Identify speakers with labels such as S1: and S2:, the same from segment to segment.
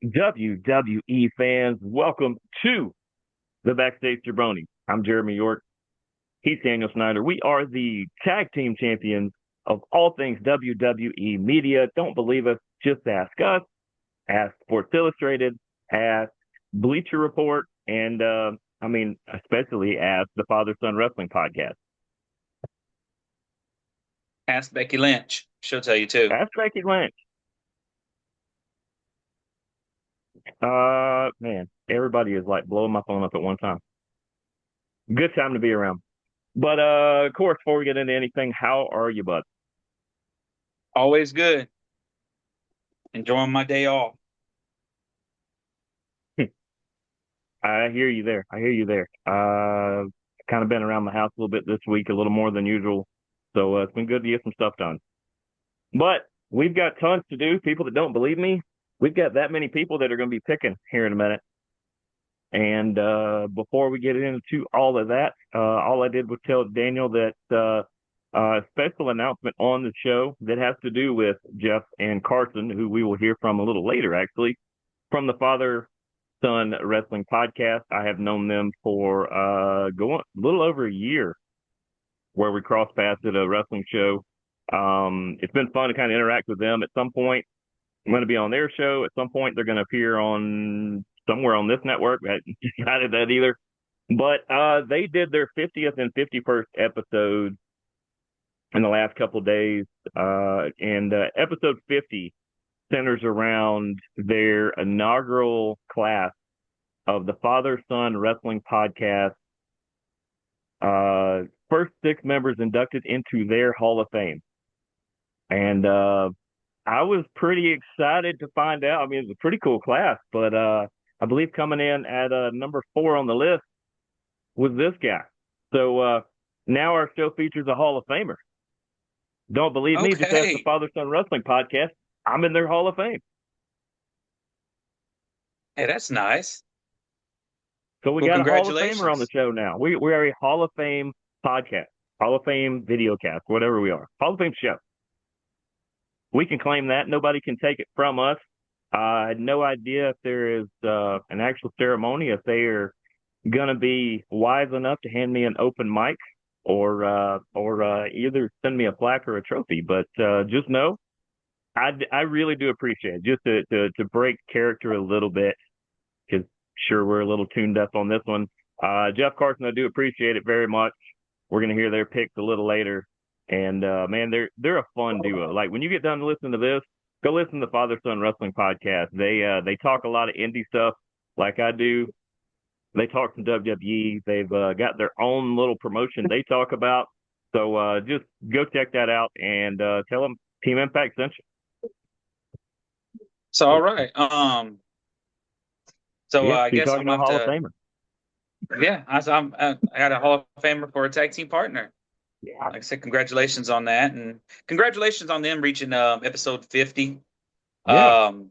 S1: WWE fans, welcome to the Backstage Jabronis. I'm Jeremy York. He's Daniel Snyder. We are the tag team champions of all things WWE media. Don't believe us? Just ask us. Ask Sports Illustrated. Ask Bleacher Report. And, especially ask the Father Son Wrestling Podcast.
S2: Ask Becky Lynch. She'll tell you too.
S1: Ask Becky Lynch. Man, everybody is like blowing my phone up at one time. Good time to be around. But of course, before we get into anything, how are you, bud?
S2: Always good. Enjoying my day off.
S1: I hear you there. I hear you there. Kind of been around the house a little bit this week, a little more than usual. So it's been good to get some stuff done. But we've got tons to do. People that don't believe me, we've got that many people that are going to be picking here in a minute. And before we get into all of that, all I did was tell Daniel that a special announcement on the show that has to do with Jeff and Carson, who we will hear from a little later, actually, from the Father Son Wrestling Podcast. I have known them for going a little over a year, where we crossed paths at a wrestling show. It's been fun to kind of interact with them. At some point, I'm going to be on their show. At some point, they're going to appear on somewhere on this network. I haven't decided that either. But they did their 50th and 51st episode in the last couple of days. And episode 50 centers around their inaugural class of the Father Son Wrestling Podcast. First six members inducted into their Hall of Fame. And I was pretty excited to find out. I mean, it's a pretty cool class, but I believe coming in at number 4 on the list was this guy. So now our show features a Hall of Famer. Don't believe me? Just ask the
S2: Okay.
S1: Father Son Wrestling Podcast. I'm in their Hall of Fame.
S2: Hey, that's nice.
S1: So we
S2: Well,
S1: got a Hall of Famer on the
S2: congratulations.
S1: show now. We are a Hall of Fame podcast, Hall of Fame video cast, whatever we are. Hall of Fame show. We can claim that. Nobody can take it from us. I had no idea if there is an actual ceremony, if they are going to be wise enough to hand me an open mic or either send me a plaque or a trophy. But just know, I really do appreciate it. Just to break character a little bit, because sure we're a little tuned up on this one. Jeff Carson, I do appreciate it very much. We're going to hear their picks a little later. And man, they're a fun duo. Like when you get done listening to this, go listen to the Father Son Wrestling Podcast. They talk a lot of indie stuff like I do. They talk some WWE. They've got their own little promotion they talk about. So just go check that out and tell them Team Impact sent
S2: So
S1: you.
S2: all right. So
S1: Yeah, so
S2: I
S1: you're
S2: guess
S1: talking
S2: I'm
S1: to a
S2: gonna have
S1: Hall of
S2: to.
S1: Famer.
S2: Yeah, I got a Hall of Famer for a tag team partner.
S1: Yeah,
S2: Like I said, congratulations on that, and congratulations on them reaching episode 50.
S1: yeah.
S2: Um,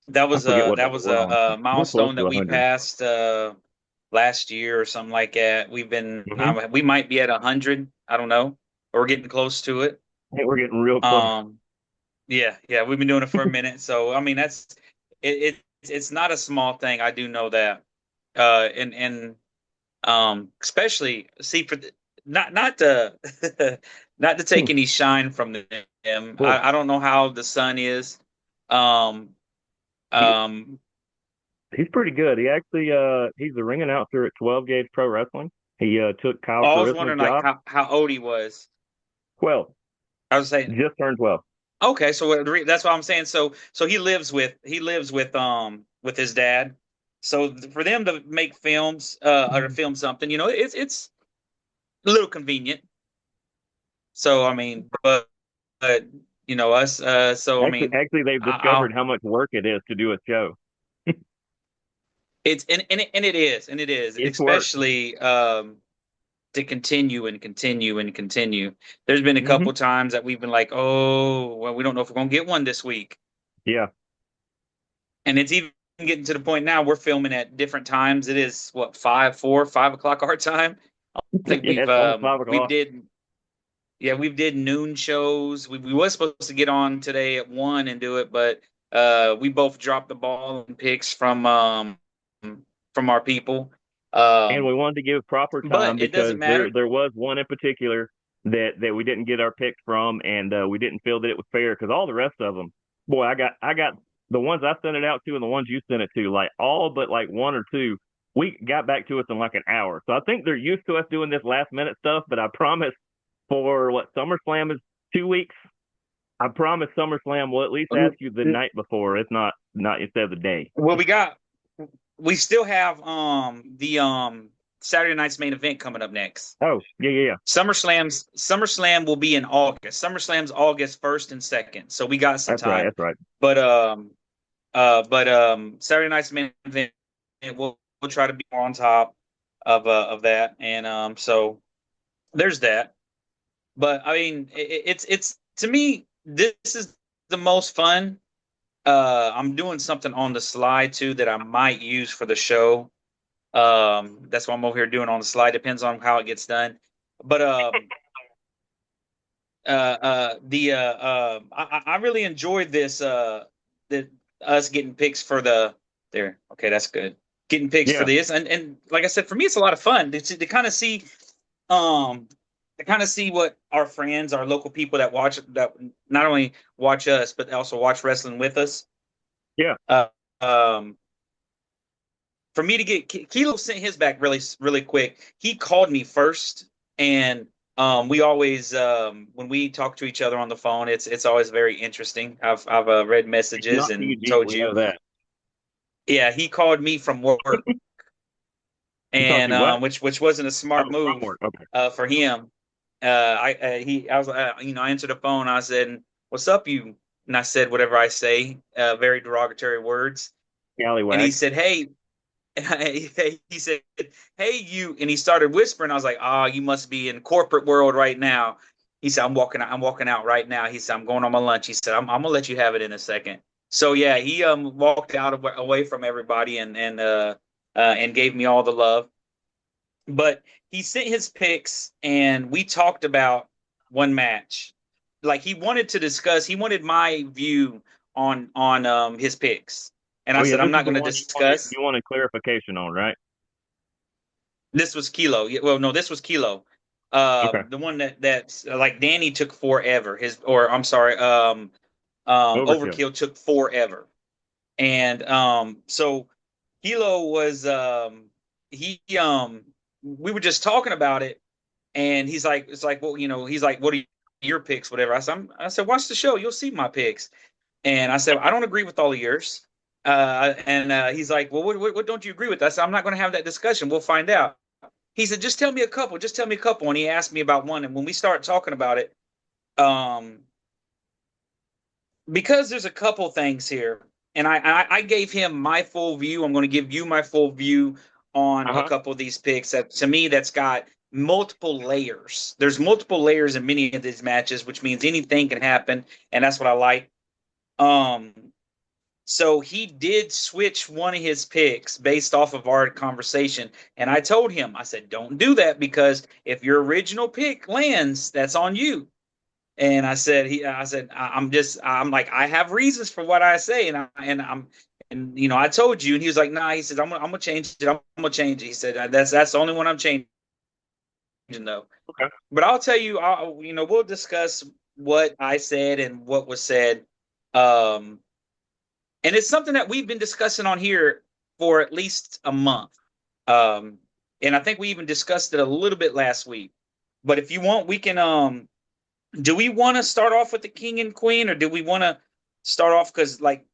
S2: that
S1: I
S2: was
S1: forget
S2: a
S1: what
S2: that
S1: number
S2: was
S1: we're on.
S2: a
S1: We're close
S2: milestone
S1: to
S2: that we
S1: 100.
S2: passed last year or something like that.
S1: Mm-hmm.
S2: We might be at 100. I don't know. Or we're getting close to it.
S1: I think we're getting real close.
S2: Um, yeah, we've been doing it for a minute. So I mean, it's not a small thing. I do know that. And especially see for not to not to take any shine from them.
S1: Cool.
S2: I don't know how the son is. Um,
S1: He,
S2: um,
S1: he's pretty good. He actually he's a ring announcer at 12 Gauge Pro Wrestling. He took Kyle
S2: I was
S1: Charisma's
S2: wondering like
S1: job.
S2: how old he was.
S1: 12.
S2: I was saying
S1: Just turned 12.
S2: okay, so that's what I'm saying. So he lives with his dad. So for them to make films or to film something, it's a little convenient. So I mean, but us. So I
S1: Actually,
S2: mean,
S1: actually, they've discovered
S2: I'll
S1: how much work it is to do a show.
S2: it's and it is
S1: It's work.
S2: especially to continue and continue and continue. There's been a
S1: Hmm.
S2: couple times that we've been like, oh, well, we don't know if we're gonna get one this week.
S1: Yeah.
S2: And it's even getting to the point now we're filming at different times. It is what 5 o'clock our time. I think
S1: Yeah, it's almost 5 o'clock.
S2: we've did noon shows. We was supposed to get on today at 1 and do it, but We both dropped the ball in picks from our people.
S1: And we wanted to give proper time
S2: But it
S1: because
S2: doesn't
S1: there
S2: matter.
S1: there was one in particular that we didn't get our picks from, and we didn't feel that it was fair because all the rest of them, boy, I got the ones I sent it out to and the ones you sent it to, like all but like one or two, we got back to us in like an hour. So I think they're used to us doing this last minute stuff. But I promise, for what SummerSlam is 2 weeks, I promise SummerSlam will at least ask you the night before, if not instead of the day.
S2: Well, we still have the Saturday night's main event coming up next.
S1: Oh, yeah, yeah, yeah.
S2: SummerSlam will be in August. SummerSlam's August 1st and 2nd, so we got some
S1: That's right.
S2: time.
S1: That's right.
S2: But Saturday night's main event, we'll try to be more on top of that, and so there's that. But I mean, it's to me, this is the most fun. I'm doing something on the slide too that I might use for the show. That's what I'm over here doing on the slide. Depends on how it gets done. But I really enjoyed this. The us getting picks for the there. Okay, that's good. Getting picks for
S1: Yeah.
S2: this, and like I said, for me, it's a lot of fun to kind of see, um, to kind of see what our friends, our local people that not only watch us but also watch wrestling with us.
S1: Yeah.
S2: Uh, um, for me to get Kilo sent his back really quick. He called me first, and we always when we talk to each other on the phone, it's always very interesting. I've read
S1: It's
S2: messages
S1: not
S2: and
S1: PG.
S2: told
S1: We
S2: you.
S1: know that.
S2: Yeah, he called me from work,
S1: He called
S2: and
S1: you what?
S2: which wasn't a smart
S1: Oh, from
S2: move
S1: work. Okay.
S2: for him. I was I answered the phone. I said, "What's up, you?" And I said whatever I say, very derogatory words. And he
S1: Scallywag.
S2: said, "Hey." He said, "Hey, you," and he started whispering. I was like, "Ah, oh, you must be in corporate world right now." He said, I'm walking out right now." He said, "I'm going on my lunch." He said, I'm gonna let you have it in a second." So yeah, he walked out away from everybody and gave me all the love. But he sent his picks, and we talked about one match. Like he wanted to discuss, he wanted my view on his picks, and I
S1: Oh yeah,
S2: said,
S1: this
S2: I'm
S1: is
S2: not
S1: the
S2: going to
S1: one you wanted
S2: discuss.
S1: you wanted clarification on, right?
S2: This was Kilo. Well, no, this was Kilo.
S1: Okay.
S2: The one that's like Danny took forever. I'm sorry,
S1: Overkill.
S2: Overkill took forever. And so Kilo was he we were just talking about it, and he's like, it's like, well, he's like, what are your picks, whatever. I said, watch the show, you'll see my picks. And I said, I don't agree with all of yours. And he's like, well, what don't you agree with? I said, I'm not going to have that discussion. We'll find out. He said, just tell me a couple. Just tell me a couple. And he asked me about one. And when we start talking about it, um, because there's a couple things here, and I gave him my full view. I'm going to give you my full view on a
S1: Uh-huh.
S2: couple of these picks. That to me, that's got multiple layers. There's multiple layers in many of these matches, which means anything can happen, and that's what I like. Um, so he did switch one of his picks based off of our conversation. And I told him, I said, don't do that because if your original pick lands, that's on you. And I said, I'm like, I have reasons for what I say. And I told you. And he was like, nah, he said, I'm gonna change it. I'm gonna change it. He said, that's the only one I'm changing though.
S1: Okay.
S2: But I'll tell you, we'll discuss what I said and what was said. Um, and it's something that we've been discussing on here for at least a month. Um, and I think we even discussed it a little bit last week. But if you want, we can. Do we want to start off with the king and queen, or do we want to start off because like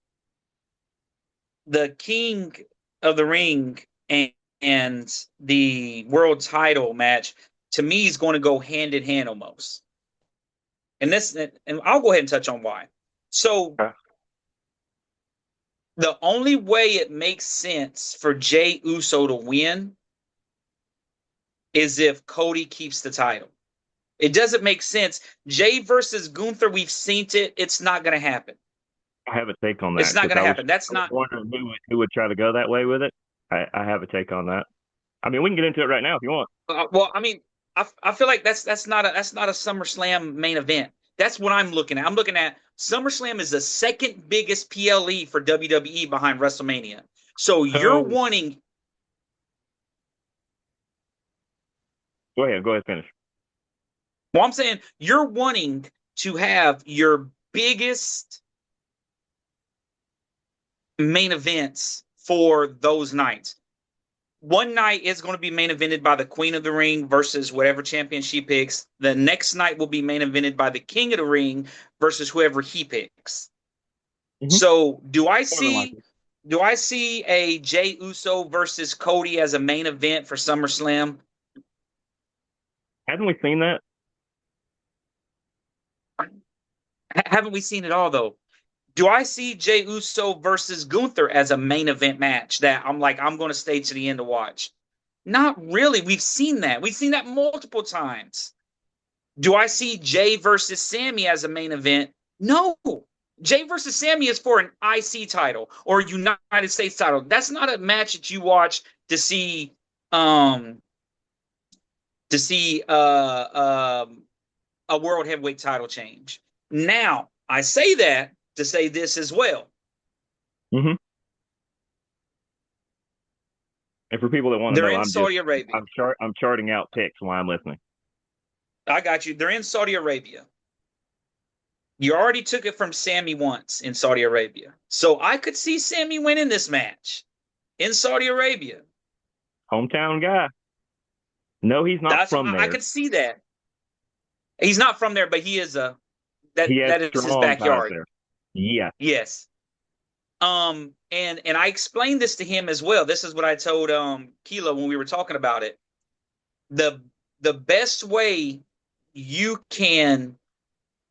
S2: the king of the ring and the world title match to me is going to go hand in hand almost. And I'll go ahead and touch on why. So
S1: Okay.
S2: the only way it makes sense for Jey Uso to win is if Cody keeps the title. It doesn't make sense. Jey versus Gunther, we've seen it. It's not going to happen.
S1: I have a take on
S2: It's
S1: that
S2: not
S1: because
S2: going to happen. That's
S1: I was
S2: not.
S1: wondering who would try to go that way with it. I have a take on that. I mean, we can get into it right now if you want.
S2: Well, I mean, I feel like that's not a SummerSlam main event. That's what I'm looking at. I'm looking at SummerSlam is the second biggest PLE for WWE behind WrestleMania. So you're
S1: So
S2: wanting.
S1: go ahead, finish.
S2: Well, I'm saying you're wanting to have your biggest main events for those nights. One night is going to be main evented by the Queen of the Ring versus whatever champion she picks. The next night will be main evented by the King of the Ring versus whoever he picks.
S1: Mm-hmm.
S2: So do I
S1: More than
S2: see
S1: likely.
S2: a Jey Uso versus Cody as a main event for SummerSlam?
S1: Haven't we seen that?
S2: Haven't we seen it all though? Do I see Jey Uso versus Gunther as a main event match that I'm like, I'm going to stay to the end to watch? Not really. We've seen that. We've seen that multiple times. Do I see Jay versus Sammy as a main event? No. Jay versus Sammy is for an IC title or United States title. That's not a match that you watch to see um to see a world heavyweight title change. Now, I say that to say this as well.
S1: Mm-hmm. And for people that want to
S2: They're
S1: know,
S2: in Saudi Arabia.
S1: I'm charting out picks while I'm listening.
S2: I got you. They're in Saudi Arabia. You already took it from Sammy once in Saudi Arabia. So I could see Sammy winning this match in Saudi Arabia.
S1: Hometown guy. No, he's not
S2: That's
S1: from
S2: I
S1: there.
S2: could see that. He's not from there, but he is a
S1: He has
S2: that is his
S1: strong ties
S2: backyard.
S1: there. Yeah.
S2: Yes. And I explained this to him as well. This is what I told Kilo when we were talking about it. The best way you can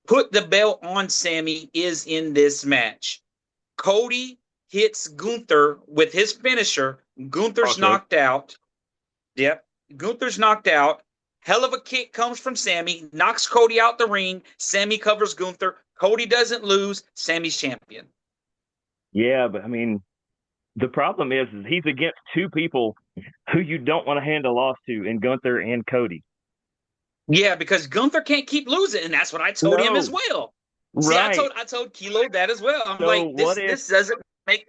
S2: put the belt on Sammy is in this match. Cody hits Gunther with his finisher. Gunther's knocked out. Yep. Gunther's knocked out. Hell of a kick comes from Sammy, knocks Cody out the ring. Sammy covers Gunther. Cody doesn't lose. Sammy's champion.
S1: Yeah, but I mean, the problem is he's against two people who you don't want to hand a loss to in Gunther and Cody.
S2: Yeah, because Gunther can't keep losing, and that's what I told him as
S1: No,
S2: well. See,
S1: right.
S2: I told Kilo that as well. I'm
S1: So
S2: like,
S1: what if
S2: this doesn't make.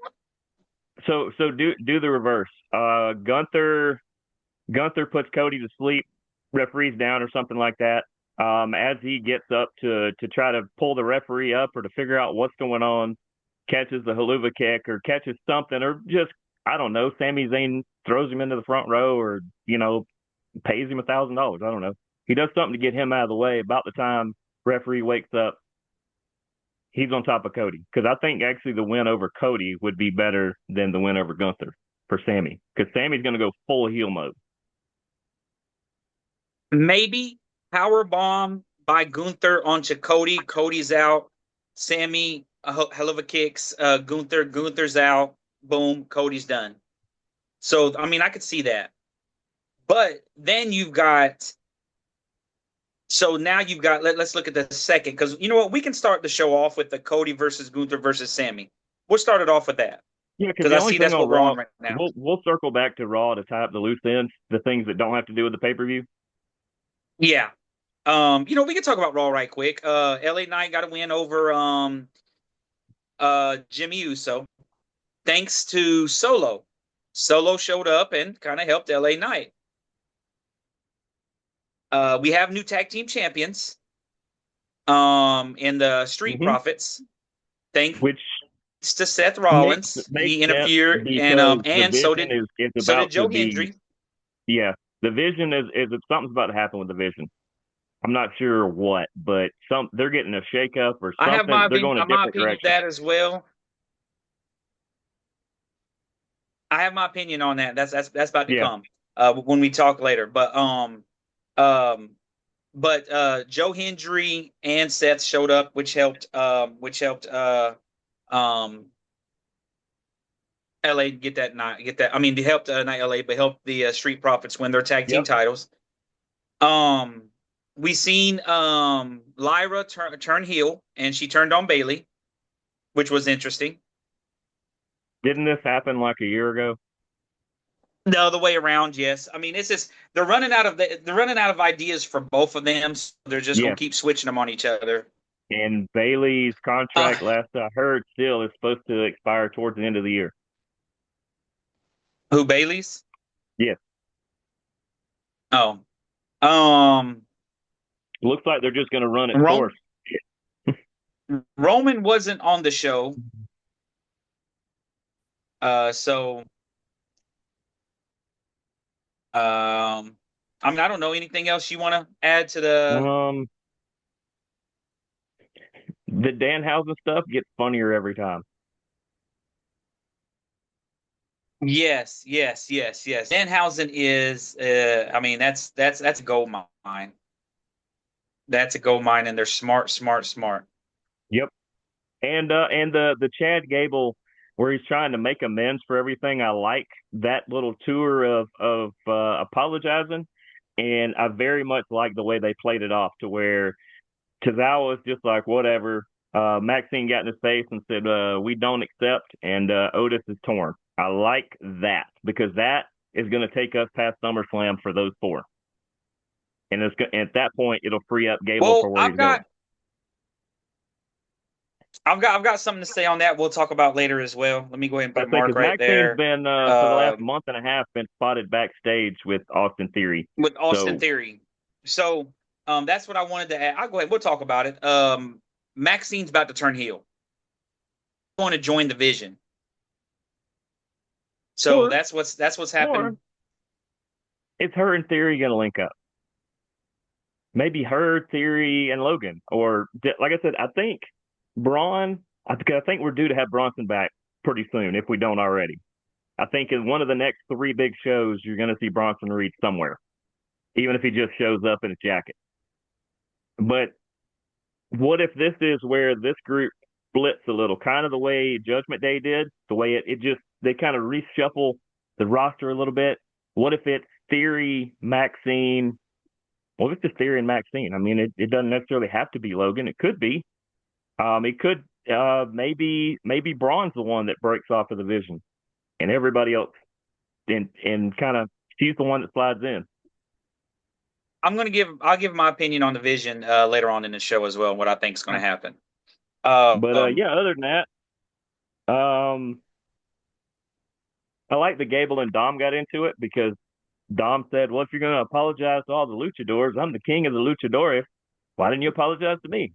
S1: so do the reverse. Gunther puts Cody to sleep, referees down or something like that. As he gets up to try to pull the referee up or to figure out what's going on, catches the haluva kick or catches something or just I don't know. Sami Zayn throws him into the front row or pays him $1,000. I don't know. He does something to get him out of the way. About the time referee wakes up, he's on top of Cody because I think actually the win over Cody would be better than the win over Gunther for Sammy because Sammy's going to go full heel mode.
S2: Maybe power bomb by Gunther onto Cody. Cody's out. Sammy hell of a kicks. Gunther's out. Boom. Cody's done. So I mean, I could see that. But then you've got. So now you've got. Let's look at the second because you know what? We can start the show off with the Cody versus Gunther versus Sammy. We'll start it off with that.
S1: Yeah, because
S2: Because
S1: the
S2: I
S1: only
S2: see
S1: thing
S2: that's
S1: on
S2: what we're
S1: Raw,
S2: on right now.
S1: we'll circle back to Raw to tie up the loose ends, the things that don't have to do with the pay per view.
S2: Yeah. We can talk about Raw right quick. LA Knight got a win over Jimmy Uso. Thanks to Solo. Solo showed up and kind of helped LA Knight. We have new tag team champions. In the Street Profits. Thanks
S1: Which
S2: to Seth
S1: makes
S2: Rollins.
S1: makes
S2: He
S1: sense
S2: interfered
S1: because the
S2: and so
S1: vision
S2: did
S1: is
S2: so did
S1: about to
S2: Joe
S1: be.
S2: Hendry.
S1: Yeah, the vision is something's about to happen with the vision. I'm not sure what, but they're getting a shakeup or
S2: I have
S1: something.
S2: my
S1: They're going a
S2: my
S1: different
S2: opinion of
S1: direction.
S2: that as well. I have my opinion on that. That's about to
S1: Yeah.
S2: come when we talk later. But Joe Hendry and Seth showed up, which helped LA get that not get that. I mean, they helped not LA, but helped the Street Profits win their tag team
S1: Yep.
S2: titles. We seen Lyra turn heel, and she turned on Bailey, which was interesting.
S1: Didn't this happen like a year ago?
S2: The other way around, yes. I mean, it's just they're running out of ideas for both of them. So they're just
S1: Yeah.
S2: gonna keep switching them on each other.
S1: And Bailey's
S2: Uh,
S1: contract, last I heard, still is supposed to expire towards the end of the year.
S2: who Bailey's?
S1: Yes.
S2: Oh, um,
S1: Looks like they're just going to run its course.
S2: Rome, Roman wasn't on the show. So I mean, I don't know anything else you want to add to the.
S1: Um, the Danhausen stuff gets funnier every time.
S2: Yes, yes, yes, yes. Danhausen is. I mean, that's a gold mine. That's a gold mine, and they're smart, smart, smart.
S1: Yep. And the Chad Gable where he's trying to make amends for everything. I like that little tour of apologizing, and I very much like the way they played it off to where Tozawa was just like whatever. Maxine got in his face and said, "We don't accept," and Otis is torn. I like that because that is going to take us past SummerSlam for those four, and at that point it'll free up Gable for
S2: Well,
S1: where he's going.
S2: I've got something to say on that. We'll talk about later as well. Let me go ahead and
S1: I
S2: put a
S1: think
S2: mark
S1: because
S2: right
S1: Maxine's
S2: there.
S1: been for the last
S2: Um,
S1: month and a half been spotted backstage with Austin Theory.
S2: with Austin
S1: So
S2: Theory. So that's what I wanted to add. I'll go ahead. We'll talk about it. Maxine's about to turn heel. Want to join the Vision. So
S1: or
S2: that's what's
S1: or
S2: happened.
S1: is her and Theory going to link up? Maybe her, Theory, and Logan, or like I said, I think Braun. I think we're due to have Bronson back pretty soon if we don't already. I think in one of the next three big shows, you're going to see Bronson Reed somewhere, even if he just shows up in a jacket. But what if this is where this group splits a little, kind of the way Judgment Day did, the way it just they kind of reshuffle the roster a little bit. What if it's Theory, Maxine? What if it's Theory and Maxine? I mean, it doesn't necessarily have to be Logan. It could be. It could maybe Braun's the one that breaks off of the Vision, and everybody else, and kind of she's the one that slides in.
S2: I'll give my opinion on the Vision later on in the show as well. What I think is going to happen.
S1: But
S2: Um,
S1: yeah, other than that, I like the Gable and Dom got into it because Dom said, "Well, if you're going to apologize to all the luchadors, I'm the king of the luchadores. Why didn't you apologize to me?"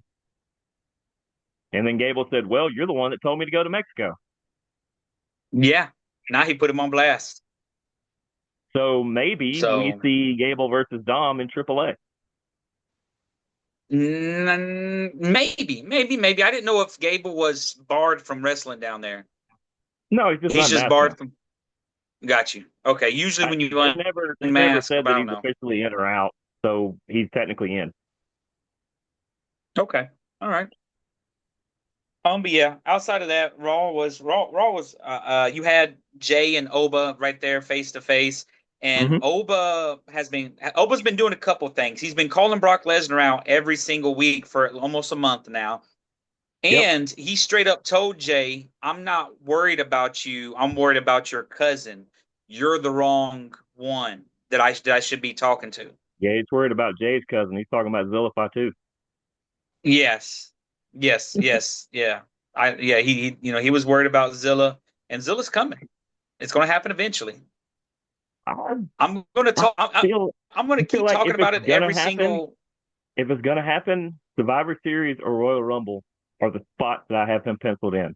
S1: And then Gable said, "Well, you're the one that told me to go to Mexico."
S2: yeah. Now he put him on blast.
S1: So maybe we
S2: So
S1: see Gable versus Dom in AAA.
S2: maybe. I didn't know if Gable was barred from wrestling down there.
S1: No, he's just
S2: He's
S1: not
S2: just
S1: masking.
S2: barred from. Got you. Okay. Usually when you
S1: They've never
S2: unmask,
S1: said
S2: I
S1: that
S2: don't
S1: he's
S2: know.
S1: officially in or out, so he's technically in.
S2: Okay. All right. But yeah, outside of that, Raw was you had Jay and Oba right there face to face, and
S1: Mm-hmm.
S2: Oba's been doing a couple things. He's been calling Brock Lesnar out every single week for almost a month now,
S1: Yep.
S2: and he straight up told Jay, "I'm not worried about you. I'm worried about your cousin. You're the wrong one that I should be talking to."
S1: Yeah, he's worried about Jay's cousin. He's talking about Zillify too.
S2: Yes, yes, yeah. He was worried about Zilla, and Zilla's coming. It's going to happen eventually.
S1: I,
S2: I'm going to
S1: I
S2: talk.
S1: feel
S2: I'm going to
S1: I feel
S2: keep
S1: like
S2: talking about it every single.
S1: if it's gonna happen, Survivor Series or Royal Rumble are the spots that I have him penciled in,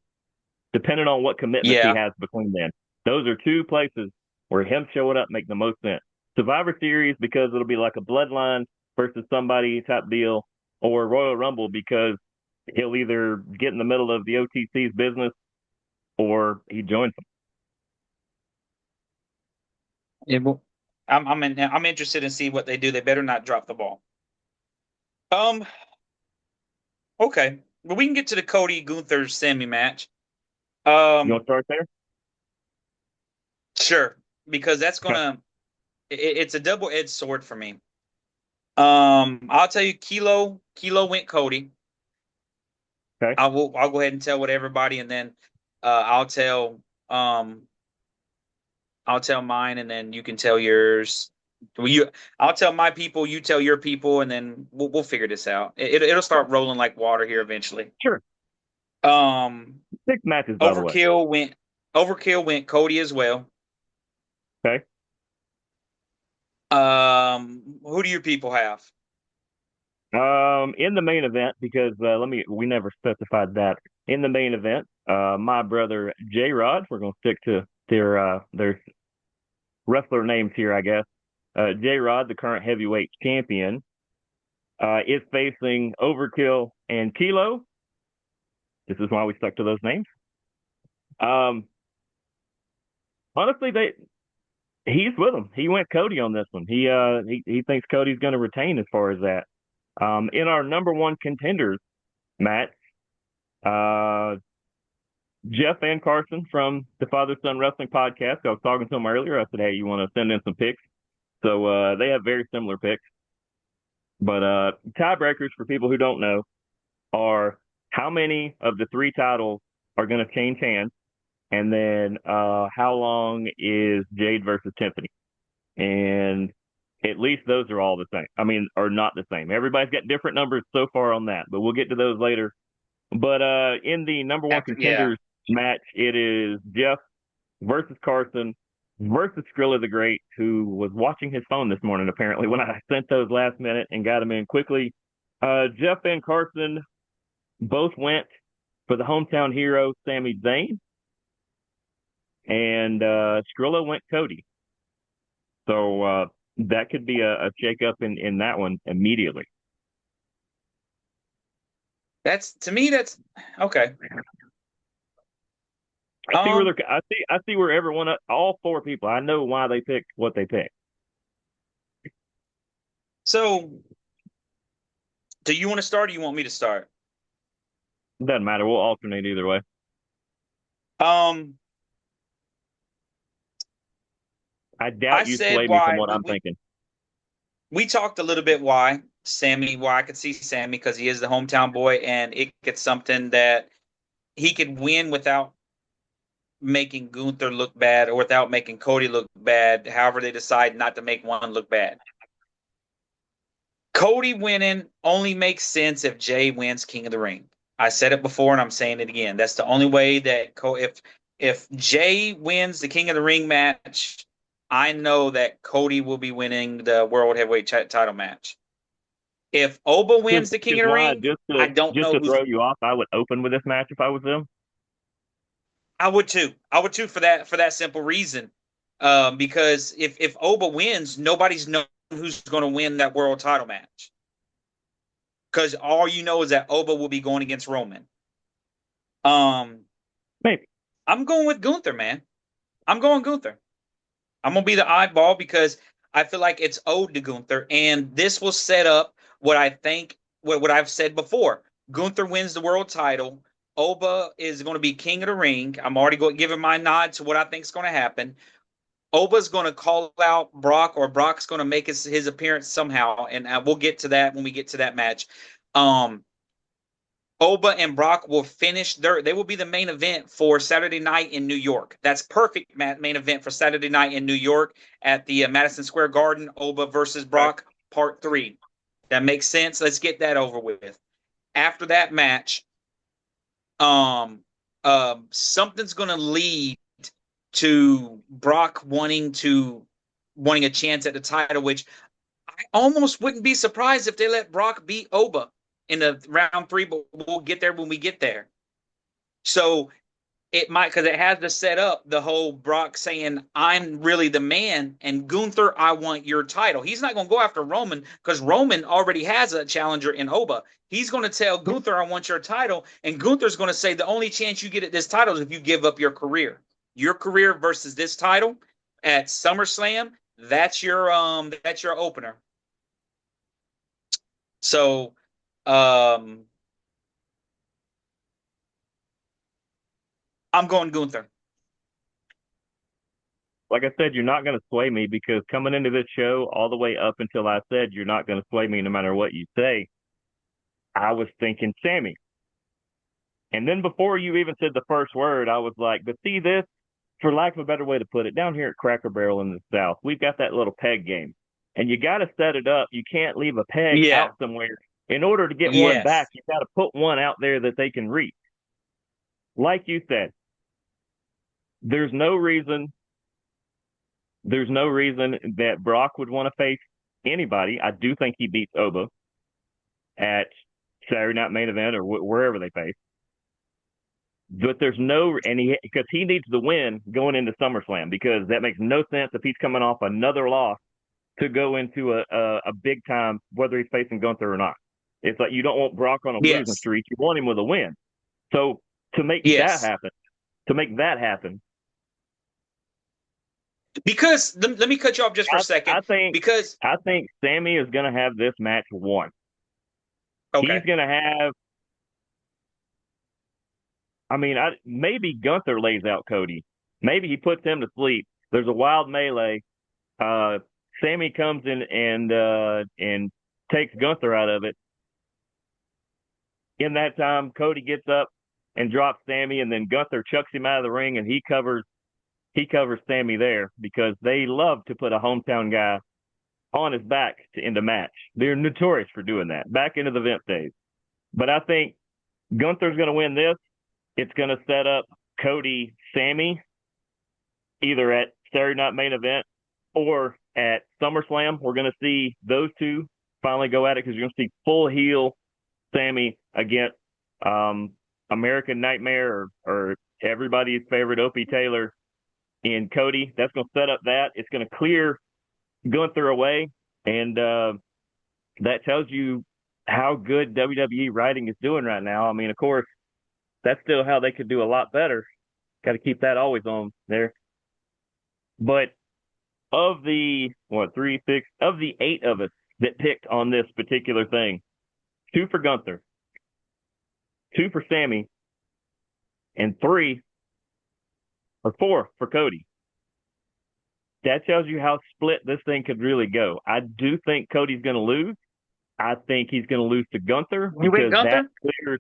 S1: depending on what commitments he
S2: Yeah,
S1: has between then. Those are two places where him showing up make the most sense. Survivor Series because it'll be like a bloodline versus somebody type deal, or Royal Rumble because he'll either get in the middle of the OTC's business or he joins them.
S2: it will. I'm interested in see what they do. They better not drop the ball. Um. Okay. Well, we can get to the Cody Gunther semi match.
S1: You want
S2: Um.
S1: to start there?
S2: Sure, because
S1: Okay.
S2: it's a double edged sword for me. I'll tell you, Kilo went Cody.
S1: Okay.
S2: I'll go ahead and tell what everybody, and then uh, I'll tell um I'll tell mine, and then you can tell yours. Well, I'll tell my people, you tell your people, and then we'll figure this out. It'll start rolling like water here eventually.
S1: Sure.
S2: Um,
S1: 6 matches, by the way.
S2: Overkill went Overkill went Cody as well.
S1: Okay.
S2: Who do your people have?
S1: In the main event, because we never specified that. In the main event, my brother J Rod, we're gonna stick to their wrestler names here, I guess. J Rod, the current heavyweight champion, is facing Overkill and Kilo. This is why we stuck to those names. Um, honestly, he's with him. He went Cody on this one. He thinks Cody's going to retain as far as that. In our number one contenders match, uh, Jeff and Carson from the Father Son Wrestling Podcast. I was talking to him earlier. I said, "Hey, you want to send in some picks?" So they have very similar picks. But tiebreakers for people who don't know are how many of the three titles are going to change hands, and then how long is Jade versus Tiffany? And at least those are all the same. I mean, are not the same. Everybody's got different numbers so far on that, but we'll get to those later. But in the number one
S2: Yeah,
S1: contenders match, it is Jeff versus Carson versus Skrilla the Great, who was watching his phone this morning, apparently, when I sent those last minute and got him in quickly. Jeff and Carson both went for the hometown hero, Sami Zayn, and Skrilla went Cody. So that could be a shakeup in that one immediately.
S2: that's to me. That's okay.
S1: I see where everyone, all four people, I know why they picked what they picked.
S2: So, do you want to start, or you want me to start?
S1: It doesn't matter. We'll alternate either way.
S2: Um,
S1: I
S2: I
S1: doubt you
S2: said
S1: sway me from
S2: why
S1: what I'm thinking.
S2: we talked a little bit why I could see Sammy because he is the hometown boy, and it gets something that he could win without making Gunther look bad or without making Cody look bad. However, they decide not to make one look bad. Cody winning only makes sense if Jay wins King of the Ring. I said it before and I'm saying it again. That's the only way that if Jay wins the King of the Ring match, I know that Cody will be winning the World Heavyweight Title match. If Oba
S1: Just,
S2: wins the King
S1: just
S2: of the
S1: why,
S2: Ring, I don't
S1: just
S2: know
S1: to
S2: who's.
S1: throw you off, I would open with this match if I was them.
S2: I would too. I would too for that simple reason. Because if Oba wins, nobody's known who's going to win that world title match. Because all you know is that Oba will be going against Roman. Um,
S1: Maybe.
S2: I'm going with Gunther, man. I'm going Gunther. I'm gonna be the oddball because I feel like it's owed to Gunther, and this will set up what I think what I've said before. Gunther wins the world title. Oba is going to be king of the ring. I'm already going giving my nod to what I think is going to happen. Oba's going to call out Brock, or Brock's going to make his appearance somehow, and we'll get to that when we get to that match. Um, Oba and Brock will finish they will be the main event for Saturday night in New York. That's perfect main event for Saturday night in New York at the Madison Square Garden. Oba versus
S1: Okay.
S2: Brock, part 3. That makes sense. Let's get that over with. After that match, something's going to lead to Brock wanting a chance at the title, which I almost wouldn't be surprised if they let Brock beat Oba in the round 3, but we'll get there when we get there. So it might, because it has to set up the whole Brock saying, I'm really the man, and Gunther, I want your title. He's not going to go after Roman because Roman already has a challenger in Oba. He's going to tell Gunther, I want your title, and Gunther's going to say, the only chance you get at this title is if you give up your career. Your career versus this title at SummerSlam, that's your opener. So um I'm going Gunther.
S1: Like I said, you're not going to sway me because coming into this show, all the way up until I said you're not going to sway me no matter what you say, I was thinking Sammy. And then before you even said the first word, I was like, but see this, for lack of a better way to put it, down here at Cracker Barrel in the South, we've got that little peg game. and you got to set it up. You can't leave a peg
S2: Yeah.
S1: out somewhere. In order to get one back,
S2: Yes.
S1: you got to put one out there that they can reach. Like you said, there's no reason there's no reason that Brock would want to face anybody. I do think he beats Oba at Saturday Night Main Event or wherever they face. But there's no, and because he needs the win going into SummerSlam, because that makes no sense if he's coming off another loss to go into a big time, whether he's facing Gunther or not. It's like you don't want Brock on a losing
S2: Yes.
S1: streak. You want him with a win. So to make that
S2: Yes.
S1: happen, to make that happen,
S2: Because let me cut you off just for a
S1: I,
S2: second.
S1: I think
S2: Because
S1: I think Sammy is going to have this match won. He's
S2: okay.
S1: going to have. I mean, maybe Gunther lays out Cody. Maybe he puts him to sleep. There's a wild melee. Uh, Sammy comes in and takes Gunther out of it. In that time, Cody gets up and drops Sammy, and then Gunther chucks him out of the ring, and he covers Sammy there because they love to put a hometown guy on his back to end a match. They're notorious for doing that back into the Vince days. But I think Gunther's going to win this. It's going to set up Cody Sammy either at Saturday Night Main Event or at SummerSlam. We're going to see those two finally go at it because you're going to see full heel Sammy against American Nightmare or everybody's favorite Opie Taylor in Cody. That's going to set up that. It's going to clear Gunther away, and that tells you how good WWE writing is doing right now. I mean, of course, that's still how they could do a lot better. Got to keep that always on there. But of the of the 8 of us that picked on this particular thing, 2 for Gunther, 2 for Sammy, and 3 or 4 for Cody. That tells you how split this thing could really go. I do think Cody's going to lose. I think he's going to lose to Gunther
S2: You went
S1: because that
S2: Gunther?
S1: clears.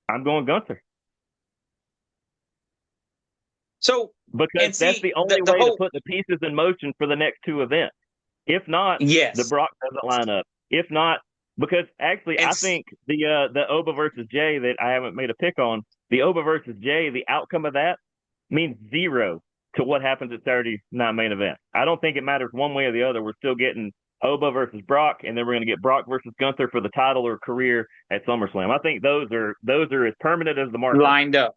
S1: I'm going Gunther
S2: So
S1: because
S2: and
S1: that's
S2: see
S1: the only
S2: the
S1: way to
S2: whole
S1: put the pieces in motion for the next 2 events. If not, the
S2: yes.
S1: Brock doesn't line up. If not, because actually,
S2: And
S1: I think the Oba versus Jay that I haven't made a pick on, the Oba versus Jay, the outcome of that means 0 to what happens at Saturday Night Main Event. I don't think it matters one way or the other. We're still getting Oba versus Brock, and then we're going to get Brock versus Gunther for the title or career at SummerSlam. I think those are as permanent as the marker.
S2: lined up.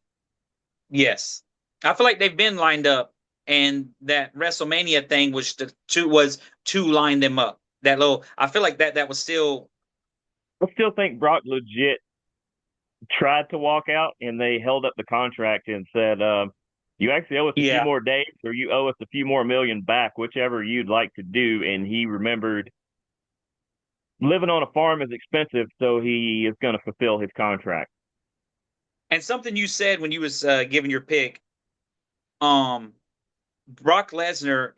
S2: Yes. I feel like they've been lined up, and that WrestleMania thing was to line them up. That little I feel like that was still
S1: I still think Brock legit tried to walk out, and they held up the contract and said, "You actually owe us a few
S2: yeah.
S1: more days, or you owe us a few more million back, whichever you'd like to do." And he remembered living on a farm is expensive, so he is going to fulfill his contract.
S2: And something you said when you was giving your pick, um, Brock Lesnar,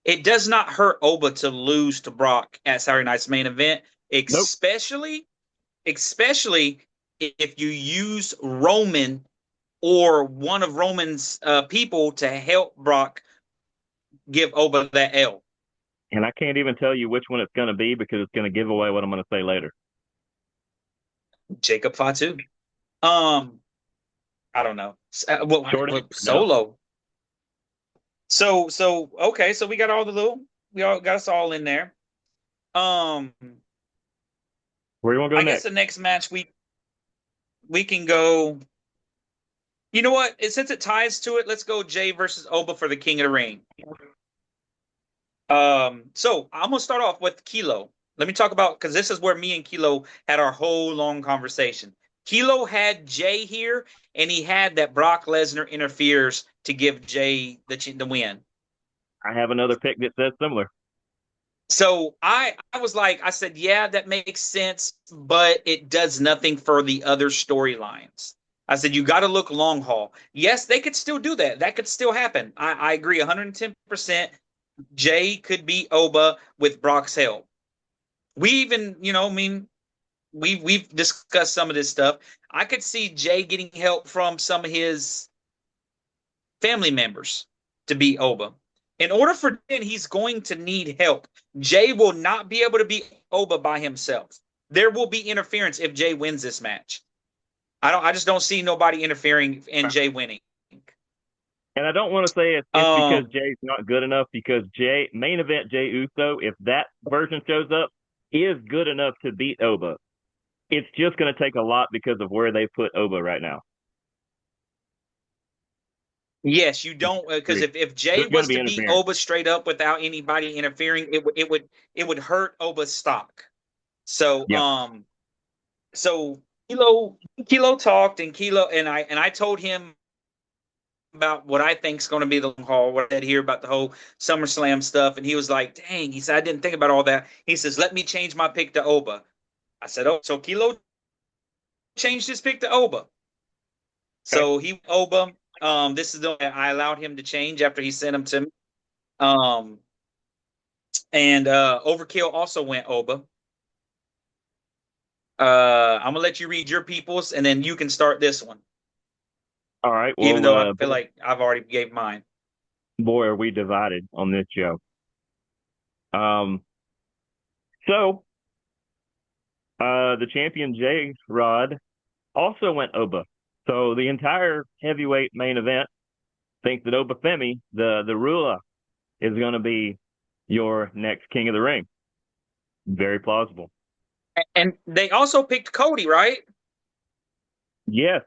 S2: it does not hurt Oba to lose to Brock at Saturday Night's Main Event,
S1: Nope.
S2: especially if you use Roman or one of Roman's people to help Brock give Oba that L.
S1: And I can't even tell you which one it's going to be because it's going to give away what I'm going to say later.
S2: Jacob Fatu. I don't know.
S1: Short answer, no.
S2: Solo. So okay, so we all got us all in there. Um,
S1: Where do you want to go
S2: I guess
S1: next?
S2: the next match we can go. You know what? Since it ties to it, let's go Jay versus Oba for the King of the Ring. So I'm gonna start off with Kilo. Let me talk about because this is where me and Kilo had our whole long conversation. Kilo had Jay here, and he had that Brock Lesnar interferes to give Jay the win.
S1: I have another pick that says similar.
S2: So I was like, I said, yeah, that makes sense, but it does nothing for the other storylines. I said, you got to look long haul. Yes, they could still do that. That could still happen. I agree 110%. Jay could beat Oba with Brock's help. We even, I mean, we've discussed some of this stuff. I could see Jay getting help from some of his family members to beat Oba. In order for then, he's going to need help. Jay will not be able to beat Oba by himself. There will be interference if Jay wins this match. I just don't see nobody interfering in Jay winning.
S1: And I don't want to say it's because Jay's not good enough, because main event Jay Uso, if that version shows up, is good enough to beat Oba. It's just going to take a lot because of where they put Oba right now.
S2: Yes, you don't, because if Jay was to beat Oba straight up without anybody interfering, it would hurt Oba's stock. So so Kilo talked, and I told him about what I think is going to be the long haul, what I said here about the whole SummerSlam stuff, and he was like, dang, he said, I didn't think about all that. He says, let me change my pick to Oba. I said, oh, so Kilo changed his pick to Oba. Okay. So he Oba. This is the one I allowed him to change after he sent him to me. And Overkill also went Oba. I'm gonna let you read your people's, and then you can start this one.
S1: All right.
S2: Well, even though I feel like I've already gave mine.
S1: Boy, are we divided on this show. So the champion J Rod also went Oba. So the entire heavyweight main event thinks that Oba Femi, the ruler, is going to be your next King of the Ring. Very plausible.
S2: And they also picked Cody, right?
S1: Yes.